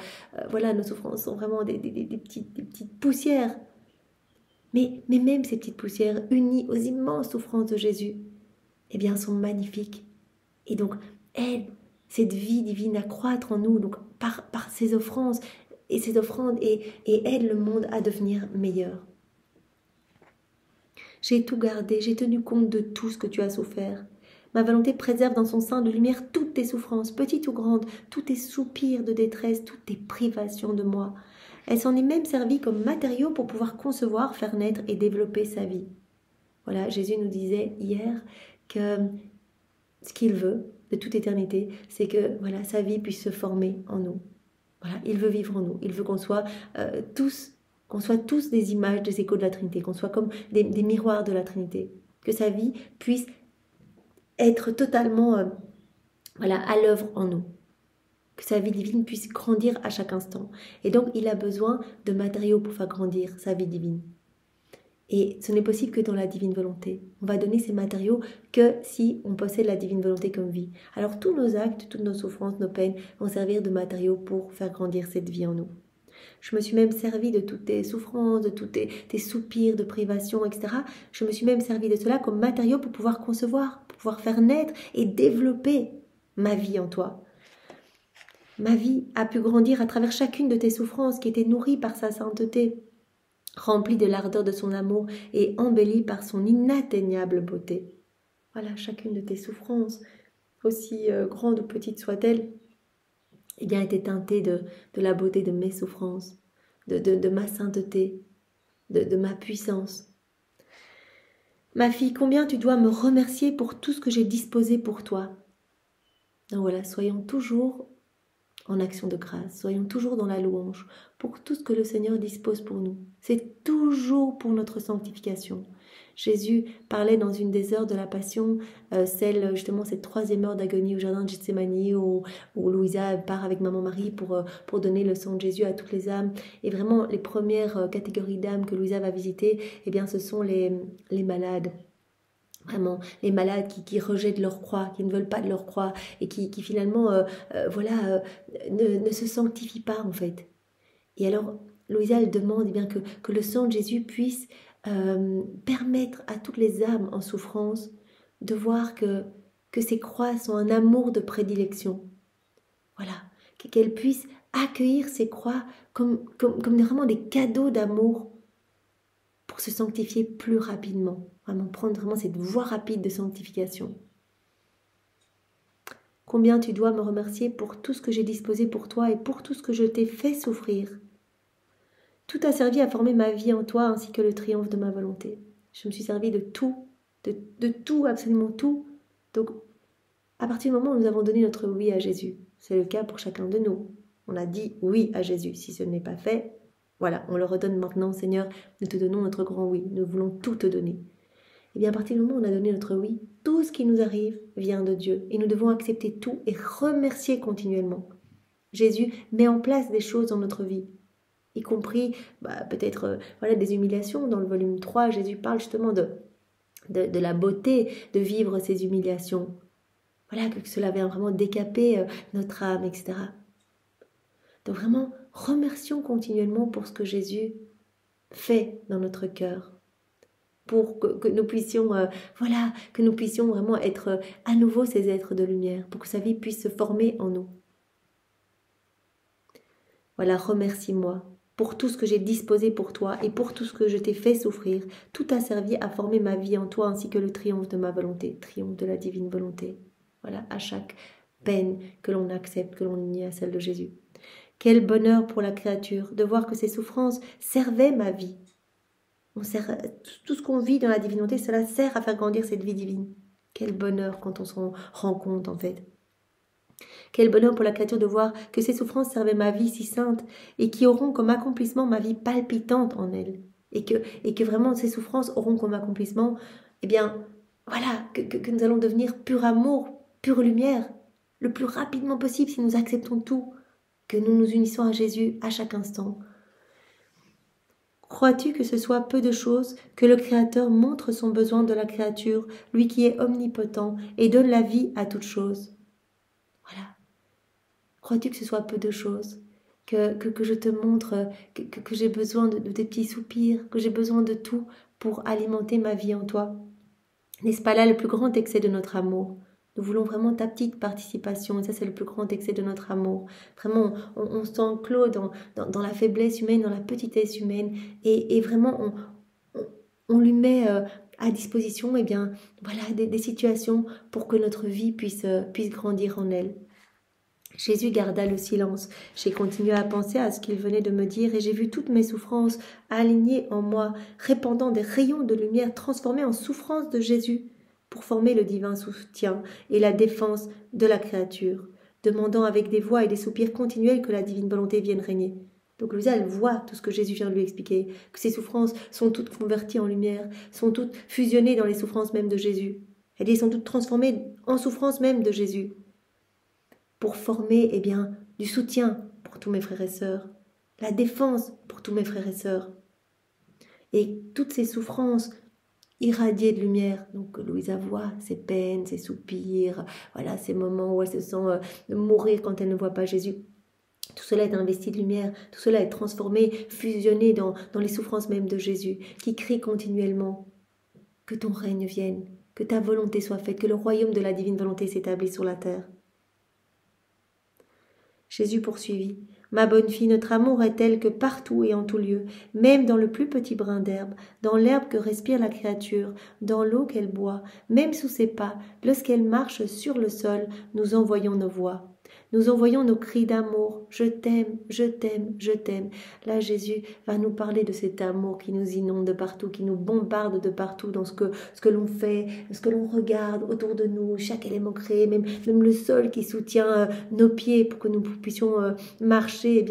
nos souffrances sont vraiment des petites poussières. Mais même ces petites poussières, unies aux immenses souffrances de Jésus, sont magnifiques. Et donc, aide cette vie divine à croître en nous, donc par ces offrandes, et aide le monde à devenir meilleur. J'ai tout gardé, j'ai tenu compte de tout ce que tu as souffert. Ma volonté préserve dans son sein de lumière toutes tes souffrances, petites ou grandes, tous tes soupirs de détresse, toutes tes privations de moi. Elle s'en est même servie comme matériau pour pouvoir concevoir, faire naître et développer sa vie. Voilà, Jésus nous disait hier que ce qu'il veut de toute éternité, c'est que sa vie puisse se former en nous. Voilà, il veut vivre en nous, il veut qu'on soit tous des images des échos de la Trinité, qu'on soit comme des miroirs de la Trinité, que sa vie puisse être totalement à l'œuvre en nous, que sa vie divine puisse grandir à chaque instant. Et donc, il a besoin de matériaux pour faire grandir sa vie divine. Et ce n'est possible que dans la divine volonté. On va donner ces matériaux que si on possède la divine volonté comme vie. Alors tous nos actes, toutes nos souffrances, nos peines vont servir de matériaux pour faire grandir cette vie en nous. Je me suis même servi de toutes tes souffrances, de tous tes soupirs de privation, etc. Je me suis même servi de cela comme matériau pour pouvoir concevoir, pour pouvoir faire naître et développer ma vie en toi. Ma vie a pu grandir à travers chacune de tes souffrances qui étaient nourries par sa sainteté, remplie de l'ardeur de son amour et embellie par son inatteignable beauté. Voilà, chacune de tes souffrances, aussi grandes ou petites soient-elles, eh bien, était teintée de la beauté de mes souffrances, de ma sainteté, de ma puissance. Ma fille, combien tu dois me remercier pour tout ce que j'ai disposé pour toi. Donc voilà, soyons toujours en action de grâce, soyons toujours dans la louange pour tout ce que le Seigneur dispose pour nous. C'est toujours pour notre sanctification. Jésus parlait dans une des heures de la Passion, celle justement cette 3e heure d'agonie au jardin de Gethsémani, où Louisa part avec maman Marie pour donner le sang de Jésus à toutes les âmes. Et vraiment, les premières catégories d'âmes que Louisa va visiter, eh bien, ce sont les malades. Vraiment, les malades qui rejettent leur croix, qui ne veulent pas de leur croix et qui finalement ne se sanctifient pas en fait. Et alors, Louisa, elle demande eh bien, que le sang de Jésus puisse permettre à toutes les âmes en souffrance de voir que ces croix sont un amour de prédilection. Voilà, qu'elles puissent accueillir ces croix comme vraiment des cadeaux d'amour pour se sanctifier plus rapidement. Vraiment prendre vraiment cette voie rapide de sanctification. Combien tu dois me remercier pour tout ce que j'ai disposé pour toi et pour tout ce que je t'ai fait souffrir. Tout a servi à former ma vie en toi ainsi que le triomphe de ma volonté. Je me suis servi de tout, de tout, absolument tout. Donc, à partir du moment où nous avons donné notre oui à Jésus, c'est le cas pour chacun de nous. On a dit oui à Jésus. Si ce n'est pas fait, voilà, on le redonne maintenant, Seigneur, nous te donnons notre grand oui, nous voulons tout te donner. Et bien à partir du moment où on a donné notre oui, tout ce qui nous arrive vient de Dieu. Et nous devons accepter tout et remercier continuellement. Jésus met en place des choses dans notre vie, y compris peut-être des humiliations. Dans le volume 3, Jésus parle justement de la beauté de vivre ces humiliations. Voilà, que cela vient vraiment décaper notre âme, etc. Donc vraiment, remercions continuellement pour ce que Jésus fait dans notre cœur. Pour que nous puissions que nous puissions vraiment être à nouveau ces êtres de lumière, pour que sa vie puisse se former en nous. Voilà, remercie-moi pour tout ce que j'ai disposé pour toi et pour tout ce que je t'ai fait souffrir. Tout a servi à former ma vie en toi ainsi que le triomphe de ma volonté, triomphe de la divine volonté. Voilà, à chaque peine que l'on accepte, que l'on unie à celle de Jésus. Quel bonheur pour la créature de voir que ces souffrances servaient ma vie. Tout ce qu'on vit dans la divinité, cela sert à faire grandir cette vie divine. Quel bonheur quand on s'en rend compte en fait. Quel bonheur pour la créature de voir que ces souffrances servaient ma vie si sainte et qui auront comme accomplissement ma vie palpitante en elle. Et que vraiment ces souffrances auront comme accomplissement, eh bien, voilà, que nous allons devenir pur amour, pure lumière, le plus rapidement possible si nous acceptons tout, que nous nous unissons à Jésus à chaque instant. Crois-tu que ce soit peu de choses que le Créateur montre son besoin de la créature, lui qui est omnipotent et donne la vie à toute chose? Voilà. Crois-tu que ce soit peu de choses que je te montre que j'ai besoin de tes petits soupirs, que j'ai besoin de tout pour alimenter ma vie en toi? N'est-ce pas là le plus grand excès de notre amour? Nous voulons vraiment ta petite participation, et ça c'est le plus grand excès de notre amour. Vraiment, on s'enclôt dans la faiblesse humaine, dans la petitesse humaine, et vraiment on lui met à disposition des situations pour que notre vie puisse grandir en elle. Jésus garda le silence. J'ai continué à penser à ce qu'il venait de me dire et j'ai vu toutes mes souffrances alignées en moi, répandant des rayons de lumière transformés en souffrances de Jésus pour former le divin soutien et la défense de la créature, demandant avec des voix et des soupirs continuels que la divine volonté vienne régner. Donc Louisa, elle voit tout ce que Jésus vient de lui expliquer, que ses souffrances sont toutes converties en lumière, sont toutes fusionnées dans les souffrances même de Jésus. Elle dit, elles sont toutes transformées en souffrances même de Jésus, pour former du soutien pour tous mes frères et sœurs, la défense pour tous mes frères et sœurs. Et toutes ces souffrances irradiées de lumière, donc Louisa voit ses peines, ses soupirs, voilà, ces moments où elle se sent mourir quand elle ne voit pas Jésus. Tout cela est investi de lumière, tout cela est transformé, fusionné dans les souffrances même de Jésus, qui crie continuellement que ton règne vienne, que ta volonté soit faite, que le royaume de la divine volonté s'établisse sur la terre. Jésus poursuivit. Ma bonne fille, notre amour est tel que partout et en tout lieu, même dans le plus petit brin d'herbe, dans l'herbe que respire la créature, dans l'eau qu'elle boit, même sous ses pas, lorsqu'elle marche sur le sol, nous envoyons nos voix. Nous envoyons nos cris d'amour. Je t'aime, je t'aime, je t'aime. Là, Jésus va nous parler de cet amour qui nous inonde de partout, qui nous bombarde de partout dans ce que l'on fait, ce que l'on regarde autour de nous, chaque élément créé, même le sol qui soutient nos pieds pour que nous puissions marcher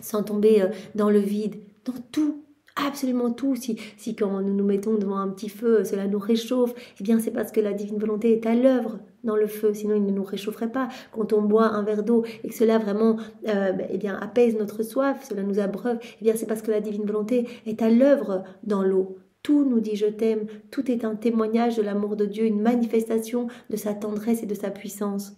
sans tomber dans le vide, dans tout. Absolument tout. Si quand nous nous mettons devant un petit feu, cela nous réchauffe, eh bien c'est parce que la divine volonté est à l'œuvre dans le feu, sinon il ne nous réchaufferait pas. Quand on boit un verre d'eau et que cela vraiment eh bien apaise notre soif, cela nous abreuve, eh bien c'est parce que la divine volonté est à l'œuvre dans l'eau. Tout nous dit je t'aime, tout est un témoignage de l'amour de Dieu, une manifestation de sa tendresse et de sa puissance.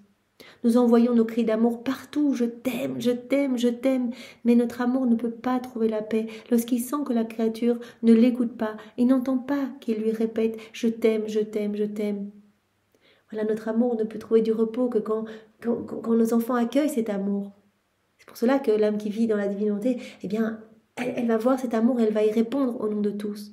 Nous envoyons nos cris d'amour partout, je t'aime, je t'aime, je t'aime. Mais notre amour ne peut pas trouver la paix lorsqu'il sent que la créature ne l'écoute pas et n'entend pas qu'il lui répète je t'aime, je t'aime, je t'aime. Voilà, notre amour ne peut trouver du repos que quand nos enfants accueillent cet amour. C'est pour cela que l'âme qui vit dans la divinité, eh bien, elle va voir cet amour, elle va y répondre au nom de tous.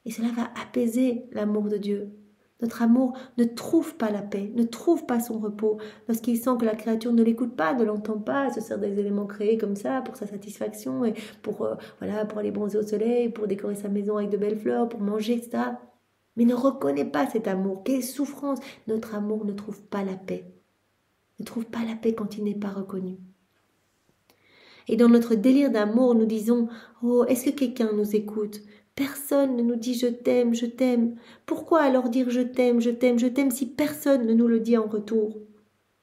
Et cela va apaiser l'amour de Dieu. Notre amour ne trouve pas la paix, ne trouve pas son repos lorsqu'il sent que la créature ne l'écoute pas, ne l'entend pas, se sert des éléments créés comme ça pour sa satisfaction et pour aller bronzer au soleil, pour décorer sa maison avec de belles fleurs, pour manger, etc. Mais ne reconnaît pas cet amour. Quelle souffrance! Notre amour ne trouve pas la paix. Ne trouve pas la paix quand il n'est pas reconnu. Et dans notre délire d'amour, nous disons « Oh, est-ce que quelqu'un nous écoute ?» Personne ne nous dit « je t'aime, je t'aime ». Pourquoi alors dire « je t'aime, je t'aime, je t'aime » si personne ne nous le dit en retour?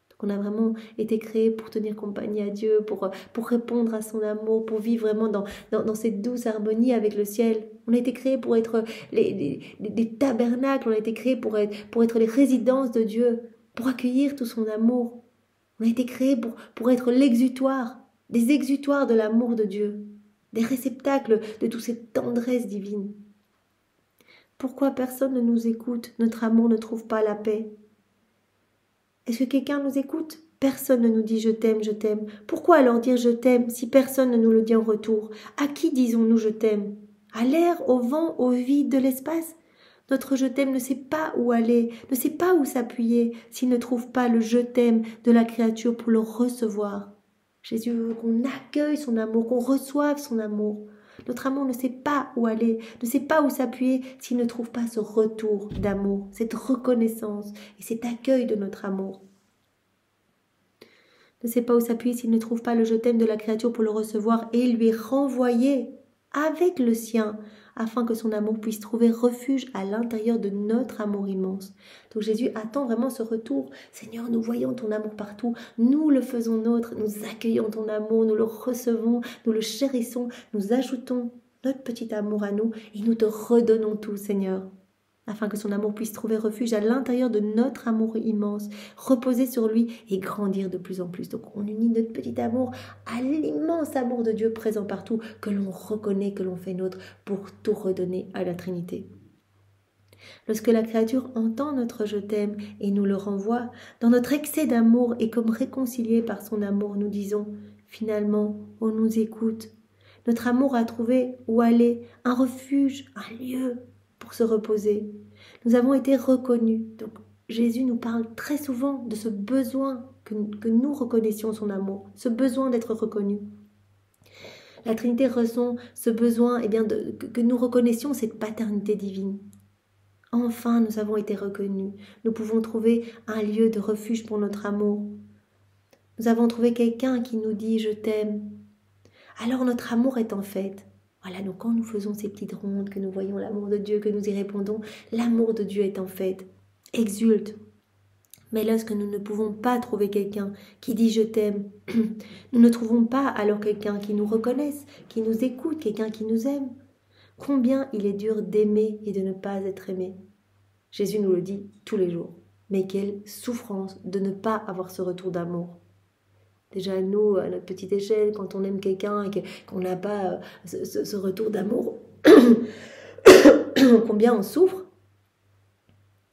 Donc on a vraiment été créé pour tenir compagnie à Dieu, pour répondre à son amour, pour vivre vraiment dans cette douce harmonie avec le ciel. On a été créé pour être des tabernacles, on a été créé pour être les résidences de Dieu, pour accueillir tout son amour. On a été créé pour être l'exutoire, des exutoires de l'amour de Dieu, des réceptacles de toute cette tendresse divine. Pourquoi personne ne nous écoute? Notre amour ne trouve pas la paix. Est-ce que quelqu'un nous écoute? Personne ne nous dit je t'aime, je t'aime. Pourquoi alors dire je t'aime si personne ne nous le dit en retour? À qui disons-nous je t'aime? À l'air, au vent, au vide de l'espace? Notre je t'aime ne sait pas où aller, ne sait pas où s'appuyer s'il ne trouve pas le je t'aime de la créature pour le recevoir. Jésus veut qu'on accueille son amour, qu'on reçoive son amour. Notre amour ne sait pas où aller, ne sait pas où s'appuyer s'il ne trouve pas ce retour d'amour, cette reconnaissance et cet accueil de notre amour. Ne sait pas où s'appuyer s'il ne trouve pas le je t'aime de la créature pour le recevoir et lui renvoyer avec le sien, afin que son amour puisse trouver refuge à l'intérieur de notre amour immense. Donc Jésus attend vraiment ce retour. Seigneur, nous voyons ton amour partout, nous le faisons nôtre, nous accueillons ton amour, nous le recevons, nous le chérissons, nous ajoutons notre petit amour à nous et nous te redonnons tout, Seigneur, afin que son amour puisse trouver refuge à l'intérieur de notre amour immense, reposer sur lui et grandir de plus en plus. Donc on unit notre petit amour à l'immense amour de Dieu présent partout, que l'on reconnaît, que l'on fait nôtre, pour tout redonner à la Trinité. Lorsque la créature entend notre je t'aime et nous le renvoie, dans notre excès d'amour et comme réconcilié par son amour, nous disons finalement on nous écoute. Notre amour a trouvé où aller, un refuge, un lieu pour se reposer. Nous avons été reconnus. Donc Jésus nous parle très souvent de ce besoin que nous reconnaissions son amour, ce besoin d'être reconnus. La Trinité ressent ce besoin que nous reconnaissions cette paternité divine. Enfin, nous avons été reconnus. Nous pouvons trouver un lieu de refuge pour notre amour. Nous avons trouvé quelqu'un qui nous dit « je t'aime ». Alors notre amour est en fait. Voilà, donc quand nous faisons ces petites rondes, que nous voyons l'amour de Dieu, que nous y répondons, l'amour de Dieu est en fait. Exulte. Mais lorsque nous ne pouvons pas trouver quelqu'un qui dit « je t'aime », nous ne trouvons pas alors quelqu'un qui nous reconnaisse, qui nous écoute, quelqu'un qui nous aime. Combien il est dur d'aimer et de ne pas être aimé. Jésus nous le dit tous les jours. Mais quelle souffrance de ne pas avoir ce retour d'amour. Déjà, nous, à notre petite échelle, quand on aime quelqu'un et qu'on n'a pas ce retour d'amour, combien on souffre.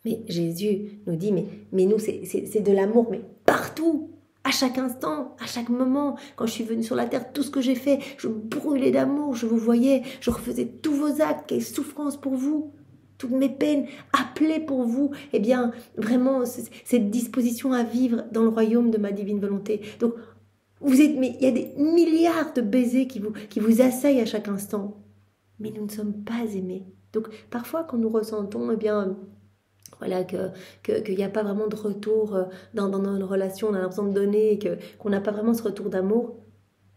Mais Jésus nous dit, mais nous, c'est de l'amour, mais partout, à chaque instant, à chaque moment. Quand je suis venue sur la terre, tout ce que j'ai fait, je brûlais d'amour, je vous voyais, je refaisais tous vos actes, quelle souffrance pour vous, toutes mes peines, appelées pour vous. Eh bien, vraiment, cette disposition à vivre dans le royaume de ma divine volonté. Donc, mais il y a des milliards de baisers qui vous assaillent à chaque instant. Mais nous ne sommes pas aimés. Donc, parfois, quand nous ressentons, eh bien, voilà, qu'il n'y a pas vraiment de retour dans notre relation, on a l'impression de donner et qu'on n'a pas vraiment ce retour d'amour,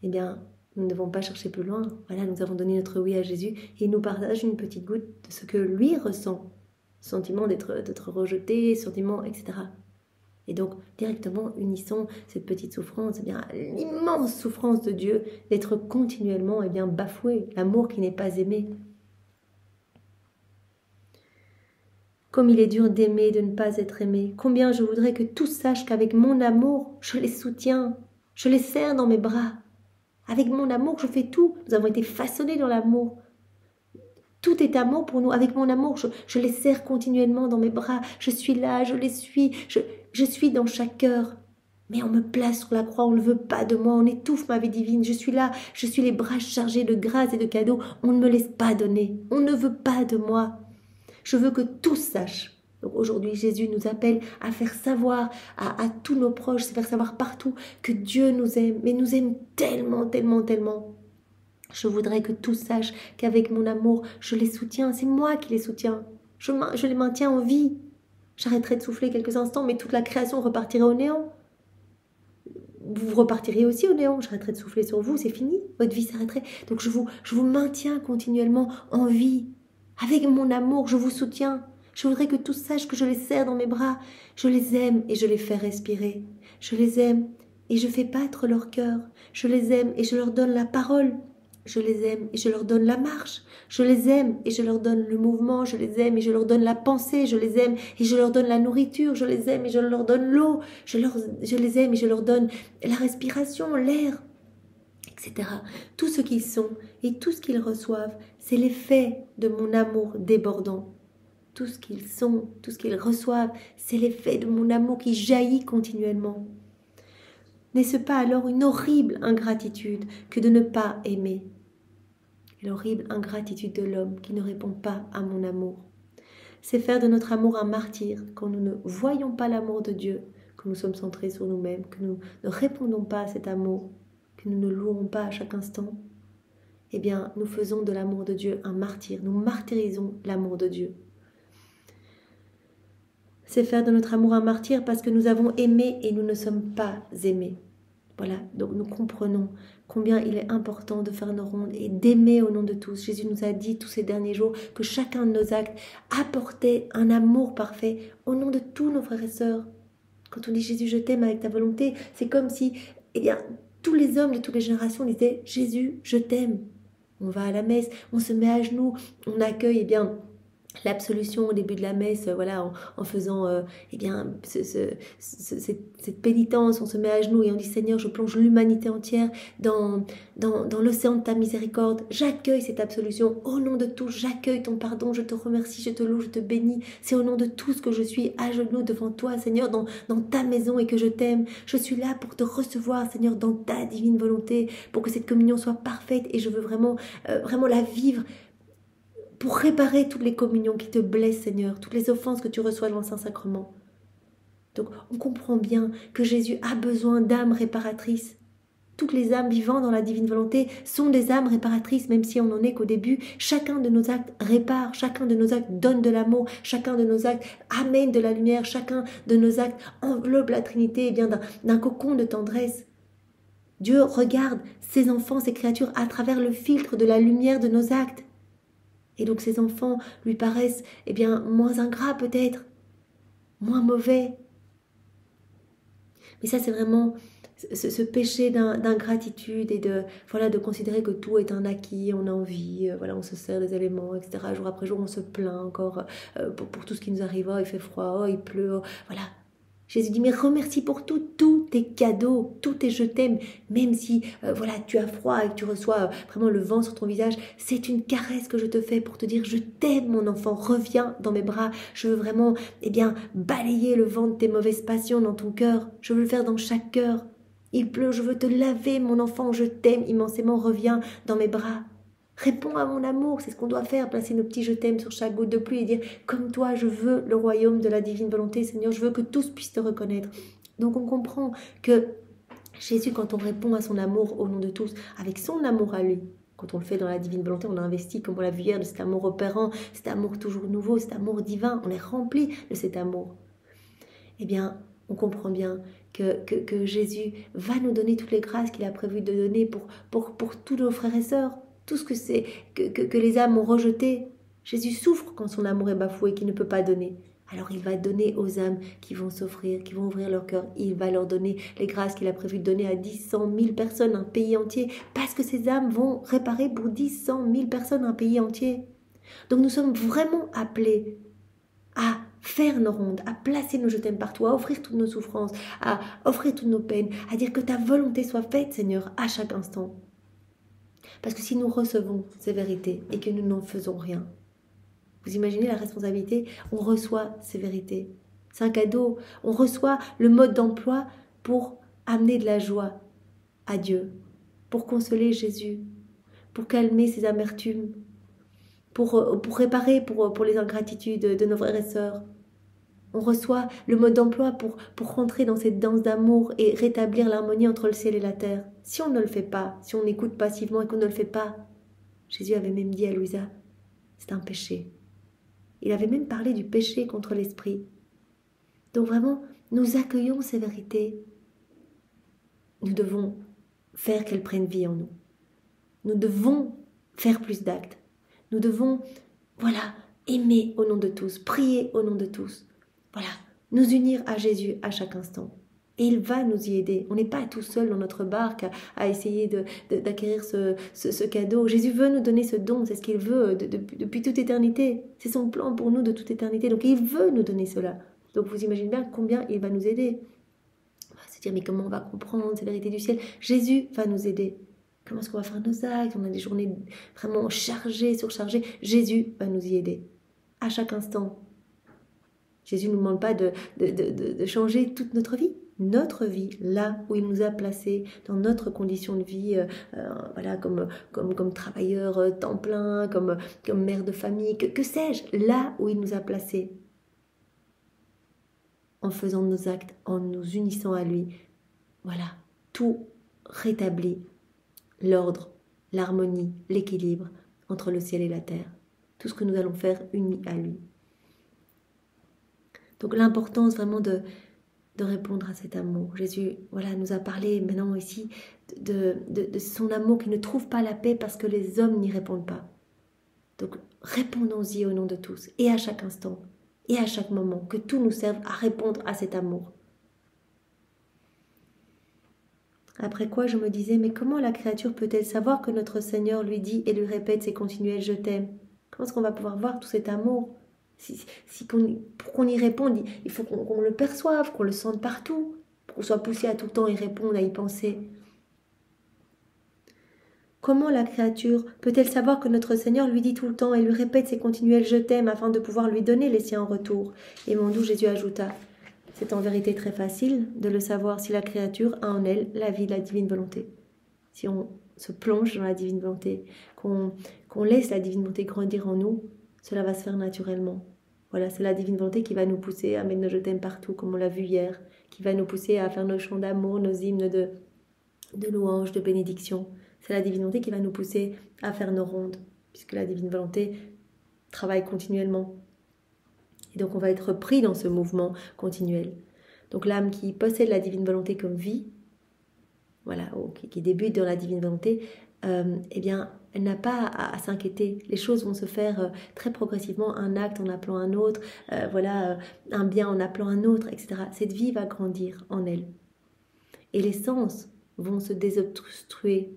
eh bien, nous ne devons pas chercher plus loin. Voilà, nous avons donné notre oui à Jésus et il nous partage une petite goutte de ce que lui ressent. Sentiment d'être rejeté, sentiment, etc. Et donc, directement, unissons cette petite souffrance, eh bien, l'immense souffrance de Dieu d'être continuellement eh bien, bafoué, l'amour qui n'est pas aimé. Comme il est dur d'aimer et de ne pas être aimé. Combien je voudrais que tous sachent qu'avec mon amour, je les soutiens, je les serre dans mes bras. Avec mon amour, je fais tout. Nous avons été façonnés dans l'amour. Tout est amour pour nous. Avec mon amour, je les serre continuellement dans mes bras. Je suis là, je les suis. Je suis dans chaque cœur. Mais on me place sur la croix, on ne veut pas de moi, on étouffe ma vie divine. Je suis là, je suis les bras chargés de grâce et de cadeaux. On ne me laisse pas donner. On ne veut pas de moi. Je veux que tous sachent. Donc aujourd'hui, Jésus nous appelle à faire savoir à tous nos proches, à faire savoir partout que Dieu nous aime, mais nous aime tellement, tellement, tellement. Je voudrais que tous sachent qu'avec mon amour, je les soutiens. C'est moi qui les soutiens. Je les maintiens en vie. J'arrêterai de souffler quelques instants, mais toute la création repartirait au néant. Vous repartiriez aussi au néant. J'arrêterai de souffler sur vous, c'est fini. Votre vie s'arrêterait. Donc je vous maintiens continuellement en vie. Avec mon amour, je vous soutiens. Je voudrais que tous sachent que je les serre dans mes bras. Je les aime et je les fais respirer. Je les aime et je fais battre leur cœur. Je les aime et je leur donne la parole. Je les aime et je leur donne la marche. Je les aime et je leur donne le mouvement. Je les aime et je leur donne la pensée. Je les aime et je leur donne la nourriture. Je les aime et je leur donne l'eau. Je les aime et je leur donne la respiration, l'air, etc. Tout ce qu'ils sont et tout ce qu'ils reçoivent, c'est l'effet de mon amour débordant. Tout ce qu'ils sont, tout ce qu'ils reçoivent, c'est l'effet de mon amour qui jaillit continuellement. N'est-ce pas alors une horrible ingratitude que de ne pas aimer? L'horrible ingratitude de l'homme qui ne répond pas à mon amour. C'est faire de notre amour un martyr quand nous ne voyons pas l'amour de Dieu, que nous sommes centrés sur nous-mêmes, que nous ne répondons pas à cet amour, que nous ne louons pas à chaque instant. Eh bien, nous faisons de l'amour de Dieu un martyr, nous martyrisons l'amour de Dieu. C'est faire de notre amour un martyr parce que nous avons aimé et nous ne sommes pas aimés. Voilà, donc nous comprenons combien il est important de faire nos rondes et d'aimer au nom de tous. Jésus nous a dit tous ces derniers jours que chacun de nos actes apportait un amour parfait au nom de tous nos frères et sœurs. Quand on dit Jésus, je t'aime avec ta volonté, c'est comme si tous les hommes de toutes les générations disaient Jésus, je t'aime. On va à la messe, on se met à genoux, on accueille l'absolution au début de la messe, voilà, en faisant cette pénitence, on se met à genoux et on dit Seigneur, je plonge l'humanité entière dans l'océan de ta miséricorde, j'accueille cette absolution, au nom de tous, j'accueille ton pardon, je te remercie, je te loue, je te bénis, c'est au nom de tous que je suis à genoux devant toi, Seigneur, dans ta maison et que je t'aime, je suis là pour te recevoir, Seigneur, dans ta divine volonté, pour que cette communion soit parfaite et je veux vraiment la vivre, pour réparer toutes les communions qui te blessent, Seigneur, toutes les offenses que tu reçois dans le Saint-Sacrement. Donc, on comprend bien que Jésus a besoin d'âmes réparatrices. Toutes les âmes vivant dans la divine volonté sont des âmes réparatrices, même si on n'en est qu'au début. Chacun de nos actes répare, chacun de nos actes donne de l'amour, chacun de nos actes amène de la lumière, chacun de nos actes enveloppe la Trinité d'un cocon de tendresse. Dieu regarde ses enfants, ses créatures à travers le filtre de la lumière de nos actes. Et donc ces enfants lui paraissent moins ingrats peut-être, moins mauvais. Mais ça c'est vraiment ce péché d'ingratitude et de considérer que tout est un acquis, on a envie, on se sert des éléments, etc. Jour après jour on se plaint encore pour tout ce qui nous arrive, oh, il fait froid, oh, il pleut, oh, voilà. Jésus dit, mais remercie pour tout, tous tes cadeaux, tous tes je t'aime, même si voilà, tu as froid et que tu reçois vraiment le vent sur ton visage, c'est une caresse que je te fais pour te dire, je t'aime mon enfant, reviens dans mes bras, je veux vraiment balayer le vent de tes mauvaises passions dans ton cœur, je veux le faire dans chaque cœur. Il pleut, je veux te laver mon enfant, je t'aime immensément, reviens dans mes bras. Réponds à mon amour, c'est ce qu'on doit faire, placer nos petits je t'aime sur chaque goutte de pluie et dire comme toi je veux le royaume de la divine volonté, Seigneur, je veux que tous puissent te reconnaître. Donc on comprend que Jésus, quand on répond à son amour au nom de tous, avec son amour à lui, quand on le fait dans la divine volonté, on a investi, comme on l'a vu hier, de cet amour opérant, cet amour toujours nouveau, cet amour divin, on est rempli de cet amour. Eh bien, on comprend bien que Jésus va nous donner toutes les grâces qu'il a prévu de donner pour tous nos frères et sœurs, tout ce que c'est que les âmes ont rejeté. Jésus souffre quand son amour est bafoué, qu'il ne peut pas donner. Alors il va donner aux âmes qui vont s'offrir, qui vont ouvrir leur cœur. Il va leur donner les grâces qu'il a prévu de donner à 10, 100 000 personnes, un pays entier, parce que ces âmes vont réparer pour 10, 100 000 personnes, un pays entier. Donc nous sommes vraiment appelés à faire nos rondes, à placer nos je t'aime partout, à offrir toutes nos souffrances, à offrir toutes nos peines, à dire que ta volonté soit faite, Seigneur, à chaque instant. Parce que si nous recevons ces vérités et que nous n'en faisons rien, vous imaginez la responsabilité, on reçoit ces vérités. C'est un cadeau, on reçoit le mode d'emploi pour amener de la joie à Dieu, pour consoler Jésus, pour calmer ses amertumes, pour réparer pour les ingratitudes de nos frères et sœurs. On reçoit le mode d'emploi pour rentrer dans cette danse d'amour et rétablir l'harmonie entre le ciel et la terre. Si on ne le fait pas, si on écoute passivement et qu'on ne le fait pas, Jésus avait même dit à Louisa, c'est un péché. Il avait même parlé du péché contre l'esprit. Donc vraiment, nous accueillons ces vérités. Nous devons faire qu'elles prennent vie en nous. Nous devons faire plus d'actes. Nous devons, aimer au nom de tous, prier au nom de tous. Nous unir à Jésus à chaque instant. Et il va nous y aider. On n'est pas tout seul dans notre barque à essayer d'acquérir ce cadeau. Jésus veut nous donner ce don, c'est ce qu'il veut depuis toute éternité. C'est son plan pour nous de toute éternité. Donc il veut nous donner cela. Donc vous imaginez bien combien il va nous aider. On va se dire, mais comment on va comprendre ces vérités du ciel? Jésus va nous aider. Comment est-ce qu'on va faire nos actes? On a des journées vraiment chargées, surchargées. Jésus va nous y aider. À chaque instant. Jésus ne nous demande pas de changer toute notre vie, là où il nous a placés, dans notre condition de vie, comme travailleur temps plein, comme mère de famille, que sais-je, là où il nous a placés, en faisant nos actes, en nous unissant à lui, tout rétablit l'ordre, l'harmonie, l'équilibre entre le ciel et la terre, tout ce que nous allons faire unis à lui. Donc l'importance vraiment de répondre à cet amour. Jésus nous a parlé maintenant ici de son amour qui ne trouve pas la paix parce que les hommes n'y répondent pas. Donc répondons-y au nom de tous et à chaque instant et à chaque moment, que tout nous serve à répondre à cet amour. Après quoi je me disais, mais comment la créature peut-elle savoir que notre Seigneur lui dit et lui répète ces continuels je t'aime? Comment est-ce qu'on va pouvoir voir tout cet amour? Pour qu'on y réponde, il faut qu'on le perçoive, qu'on le sente partout, pour qu'on soit poussé à tout le temps y répondre, à y penser. Comment la créature peut-elle savoir que notre Seigneur lui dit tout le temps et lui répète ses continuels je t'aime afin de pouvoir lui donner les siens en retour? Et mon doux Jésus ajouta, c'est en vérité très facile de le savoir si la créature a en elle la vie de la divine volonté. Si on se plonge dans la divine volonté, qu'on laisse la divine volonté grandir en nous, cela va se faire naturellement. C'est la divine volonté qui va nous pousser à mettre nos je t'aime partout, comme on l'a vu hier, qui va nous pousser à faire nos chants d'amour, nos hymnes de louange, de bénédiction. C'est la divine volonté qui va nous pousser à faire nos rondes, puisque la divine volonté travaille continuellement. Et donc on va être pris dans ce mouvement continuel. Donc l'âme qui possède la divine volonté comme vie, qui débute dans la divine volonté, elle n'a pas à s'inquiéter. Les choses vont se faire très progressivement, un acte en appelant un autre, un bien en appelant un autre, etc. Cette vie va grandir en elle. Et les sens vont se désobstruer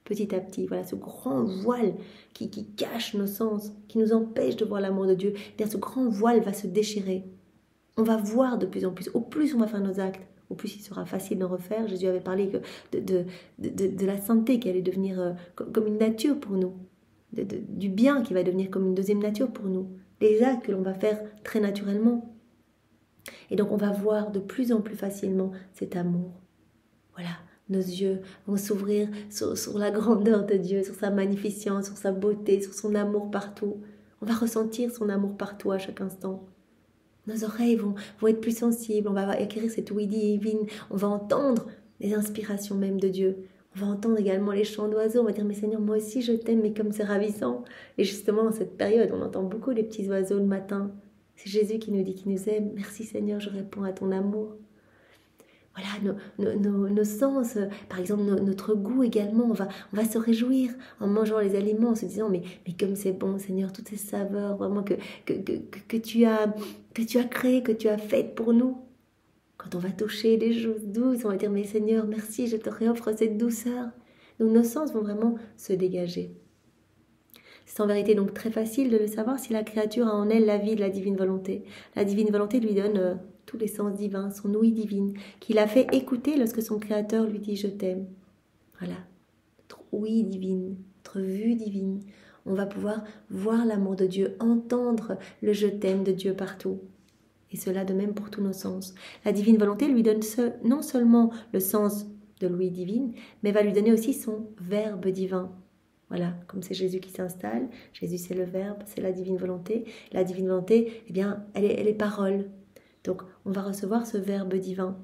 petit à petit. Ce grand voile qui cache nos sens, qui nous empêche de voir l'amour de Dieu, ce grand voile va se déchirer. On va voir de plus en plus. Au plus on va faire nos actes, au plus il sera facile d'en refaire. Jésus avait parlé de la santé qui allait devenir comme une nature pour nous, du bien qui va devenir comme une deuxième nature pour nous, les actes que l'on va faire très naturellement. Et donc on va voir de plus en plus facilement cet amour. Voilà, nos yeux vont s'ouvrir sur la grandeur de Dieu, sur sa magnificence, sur sa beauté, sur son amour partout. On va ressentir son amour partout à chaque instant. Nos oreilles vont être plus sensibles, on va acquérir cette ouïe divine, on va entendre les inspirations même de Dieu. On va entendre également les chants d'oiseaux, on va dire « Mais Seigneur, moi aussi je t'aime, mais comme c'est ravissant ». Et justement, dans cette période, on entend beaucoup les petits oiseaux le matin. C'est Jésus qui nous dit qu'il nous aime. Merci Seigneur, je réponds à ton amour. Voilà, nos sens, par exemple notre goût également, on va se réjouir en mangeant les aliments, en se disant mais comme c'est bon Seigneur, toutes ces saveurs vraiment que tu as créées, que tu as faites pour nous. Quand on va toucher des choses douces, on va dire mais Seigneur, merci, je te réoffre cette douceur. Donc nos sens vont vraiment se dégager. C'est en vérité donc très facile de le savoir si la créature a en elle la vie de la divine volonté. La divine volonté lui donne tous les sens divins, son ouïe divine, qui l'a fait écouter lorsque son Créateur lui dit « je t'aime ». Voilà, notre ouïe divine, notre vue divine. On va pouvoir voir l'amour de Dieu, entendre le « je t'aime » de Dieu partout. Et cela de même pour tous nos sens. La divine volonté lui donne non seulement le sens de l'ouïe divine, mais va lui donner aussi son verbe divin. Voilà, comme c'est Jésus qui s'installe, Jésus c'est le Verbe, c'est la divine volonté. La divine volonté, eh bien, elle est parole. Donc, on va recevoir ce Verbe divin.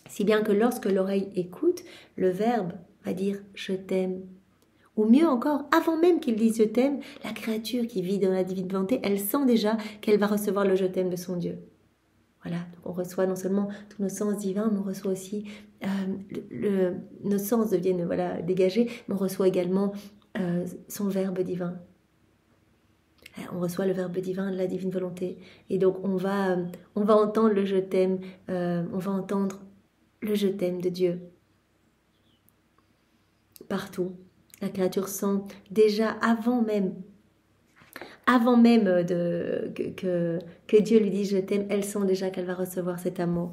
Si bien que lorsque l'oreille écoute, le Verbe va dire « je t'aime ». Ou mieux encore, avant même qu'il dise « je t'aime », la créature qui vit dans la divine volonté, elle sent déjà qu'elle va recevoir le « je t'aime » de son Dieu. Voilà, donc on reçoit non seulement tous nos sens divins, mais on reçoit aussi, nos sens deviennent dégagés, mais on reçoit également son Verbe divin. On reçoit le Verbe divin de la divine volonté. Et donc on va entendre le « je t'aime », on va entendre le « je t'aime » de Dieu. Partout. La créature sent déjà avant même que Dieu lui dise « je t'aime », elle sent déjà qu'elle va recevoir cet amour.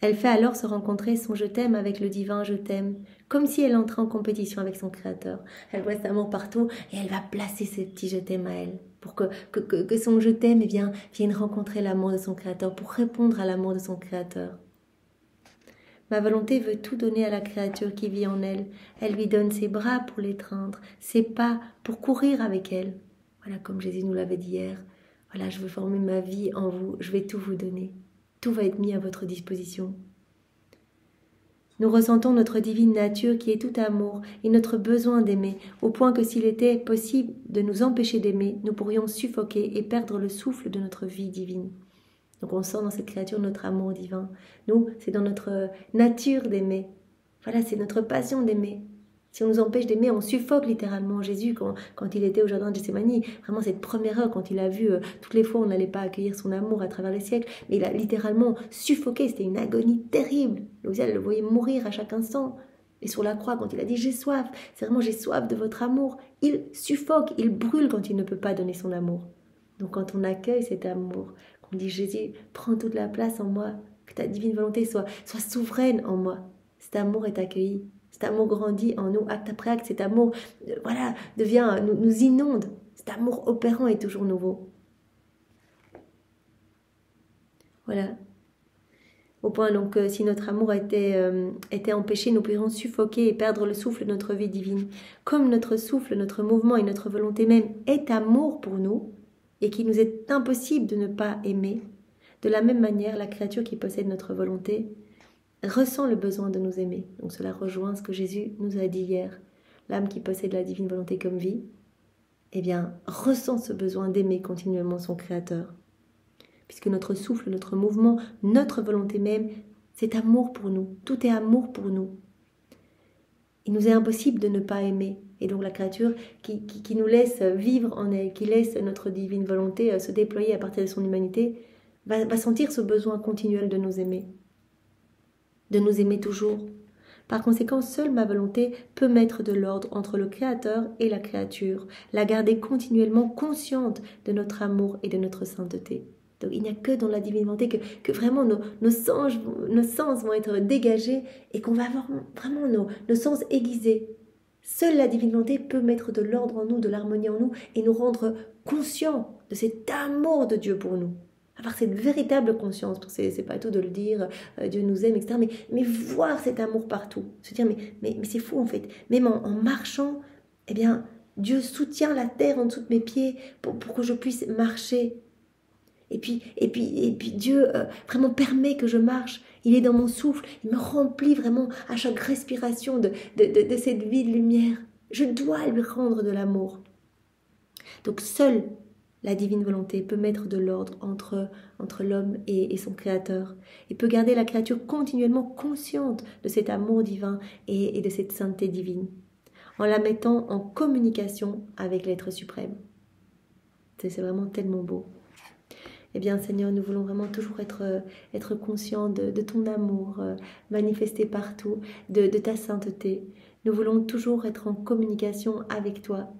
Elle fait alors se rencontrer son « je t'aime » avec le divin « je t'aime », comme si elle entrait en compétition avec son Créateur. Elle voit cet amour partout et elle va placer ses petits « je t'aime » à elle, pour que son « je t'aime » vienne rencontrer l'amour de son Créateur, pour répondre à l'amour de son Créateur. Ma volonté veut tout donner à la créature qui vit en elle. Elle lui donne ses bras pour l'étreindre, ses pas pour courir avec elle. Voilà, comme Jésus nous l'avait dit hier. Voilà, je veux former ma vie en vous, je vais tout vous donner. Tout va être mis à votre disposition. Nous ressentons notre divine nature qui est tout amour et notre besoin d'aimer, au point que s'il était possible de nous empêcher d'aimer, nous pourrions suffoquer et perdre le souffle de notre vie divine. Donc on sent dans cette créature notre amour divin. Nous, c'est dans notre nature d'aimer. Voilà, c'est notre passion d'aimer. Si on nous empêche d'aimer, on suffoque littéralement. Jésus, quand il était au jardin de Gethsémani, vraiment cette première heure, quand il a vu toutes les fois on n'allait pas accueillir son amour à travers les siècles, mais il a littéralement suffoqué, c'était une agonie terrible. Louisa le voyait mourir à chaque instant. Et sur la croix, quand il a dit « j'ai soif », c'est vraiment « j'ai soif de votre amour ». Il suffoque, il brûle quand il ne peut pas donner son amour. Donc quand on accueille cet amour, qu'on dit « Jésus, prends toute la place en moi, que ta divine volonté soit souveraine en moi », cet amour est accueilli. Cet amour grandit en nous, acte après acte, cet amour nous inonde. Cet amour opérant est toujours nouveau. Voilà. Au point donc que si notre amour était empêché, nous pourrions suffoquer et perdre le souffle de notre vie divine. Comme notre souffle, notre mouvement et notre volonté même est amour pour nous, et qu'il nous est impossible de ne pas aimer, de la même manière, la créature qui possède notre volonté ressent le besoin de nous aimer. Donc cela rejoint ce que Jésus nous a dit hier. L'âme qui possède la divine volonté comme vie, eh bien, ressent ce besoin d'aimer continuellement son Créateur. Puisque notre souffle, notre mouvement, notre volonté même, c'est amour pour nous. Tout est amour pour nous. Il nous est impossible de ne pas aimer. Et donc la créature qui nous laisse vivre en elle, qui laisse notre divine volonté se déployer à partir de son humanité, va sentir ce besoin continuel de nous aimer toujours. Par conséquent, seule ma volonté peut mettre de l'ordre entre le Créateur et la créature, la garder continuellement consciente de notre amour et de notre sainteté. Donc il n'y a que dans la divine volonté que vraiment nos sens vont être dégagés et qu'on va avoir vraiment nos sens aiguisés. Seule la divine volonté peut mettre de l'ordre en nous, de l'harmonie en nous et nous rendre conscients de cet amour de Dieu pour nous. Avoir cette véritable conscience, c'est pas tout de le dire, Dieu nous aime, etc. Mais voir cet amour partout. Se dire, mais c'est fou en fait. Même en marchant, eh bien, Dieu soutient la terre en dessous de mes pieds pour que je puisse marcher. Et puis Dieu vraiment permet que je marche. Il est dans mon souffle. Il me remplit vraiment à chaque respiration de cette vie de lumière. Je dois lui rendre de l'amour. Donc seule la divine volonté peut mettre de l'ordre entre l'homme et son créateur. Et peut garder la créature continuellement consciente de cet amour divin et de cette sainteté divine. En la mettant en communication avec l'être suprême. C'est vraiment tellement beau. Eh bien, Seigneur, nous voulons vraiment toujours être conscients de ton amour manifesté partout, de ta sainteté. Nous voulons toujours être en communication avec toi,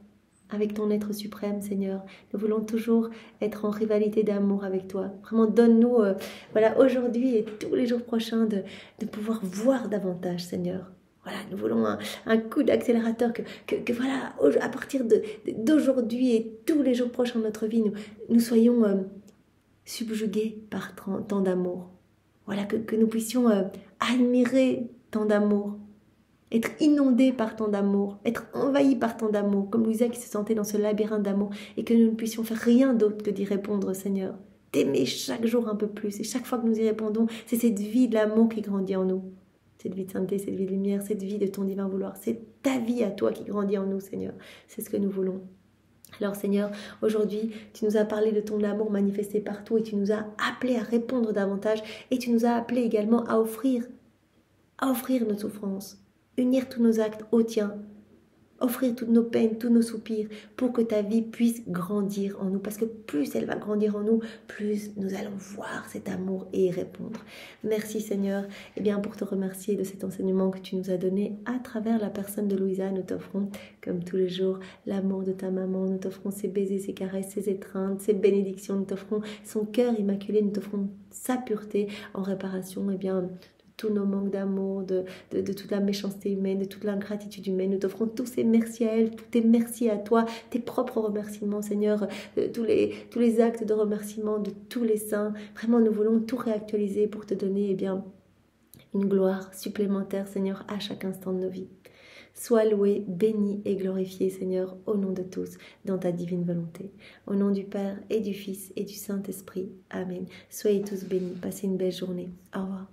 avec ton être suprême, Seigneur. Nous voulons toujours être en rivalité d'amour avec toi. Vraiment, donne-nous, aujourd'hui et tous les jours prochains, de pouvoir voir davantage, Seigneur. Voilà, nous voulons un coup d'accélérateur que voilà, à partir d'aujourd'hui et tous les jours prochains de notre vie, nous soyons subjugués par tant d'amour. Voilà, que nous puissions admirer tant d'amour, être inondés par tant d'amour, être envahis par tant d'amour, comme Louisa qui se sentait dans ce labyrinthe d'amour, et que nous ne puissions faire rien d'autre que d'y répondre, Seigneur. T'aimer chaque jour un peu plus, et chaque fois que nous y répondons, c'est cette vie de l'amour qui grandit en nous. Cette vie de sainteté, cette vie de lumière, cette vie de ton divin vouloir. C'est ta vie à toi qui grandit en nous, Seigneur. C'est ce que nous voulons. Alors Seigneur, aujourd'hui, tu nous as parlé de ton amour manifesté partout et tu nous as appelés à répondre davantage et tu nous as appelés également à offrir nos souffrances, unir tous nos actes au tien, offrir toutes nos peines, tous nos soupirs pour que ta vie puisse grandir en nous. Parce que plus elle va grandir en nous, plus nous allons voir cet amour et y répondre. Merci Seigneur pour te remercier de cet enseignement que tu nous as donné à travers la personne de Louisa. Nous t'offrons, comme tous les jours, l'amour de ta maman. Nous t'offrons ses baisers, ses caresses, ses étreintes, ses bénédictions. Nous t'offrons son cœur immaculé. Nous t'offrons sa pureté en réparation tous nos manques d'amour, de toute la méchanceté humaine, de toute l'ingratitude humaine. Nous t'offrons tous ces merci à elle, tous tes merci à toi, tes propres remerciements, Seigneur, tous les actes de remerciement de tous les saints. Vraiment, nous voulons tout réactualiser pour te donner une gloire supplémentaire, Seigneur, à chaque instant de nos vies. Sois loué, béni et glorifié, Seigneur, au nom de tous, dans ta divine volonté. Au nom du Père et du Fils et du Saint-Esprit. Amen. Soyez tous bénis. Passez une belle journée. Au revoir.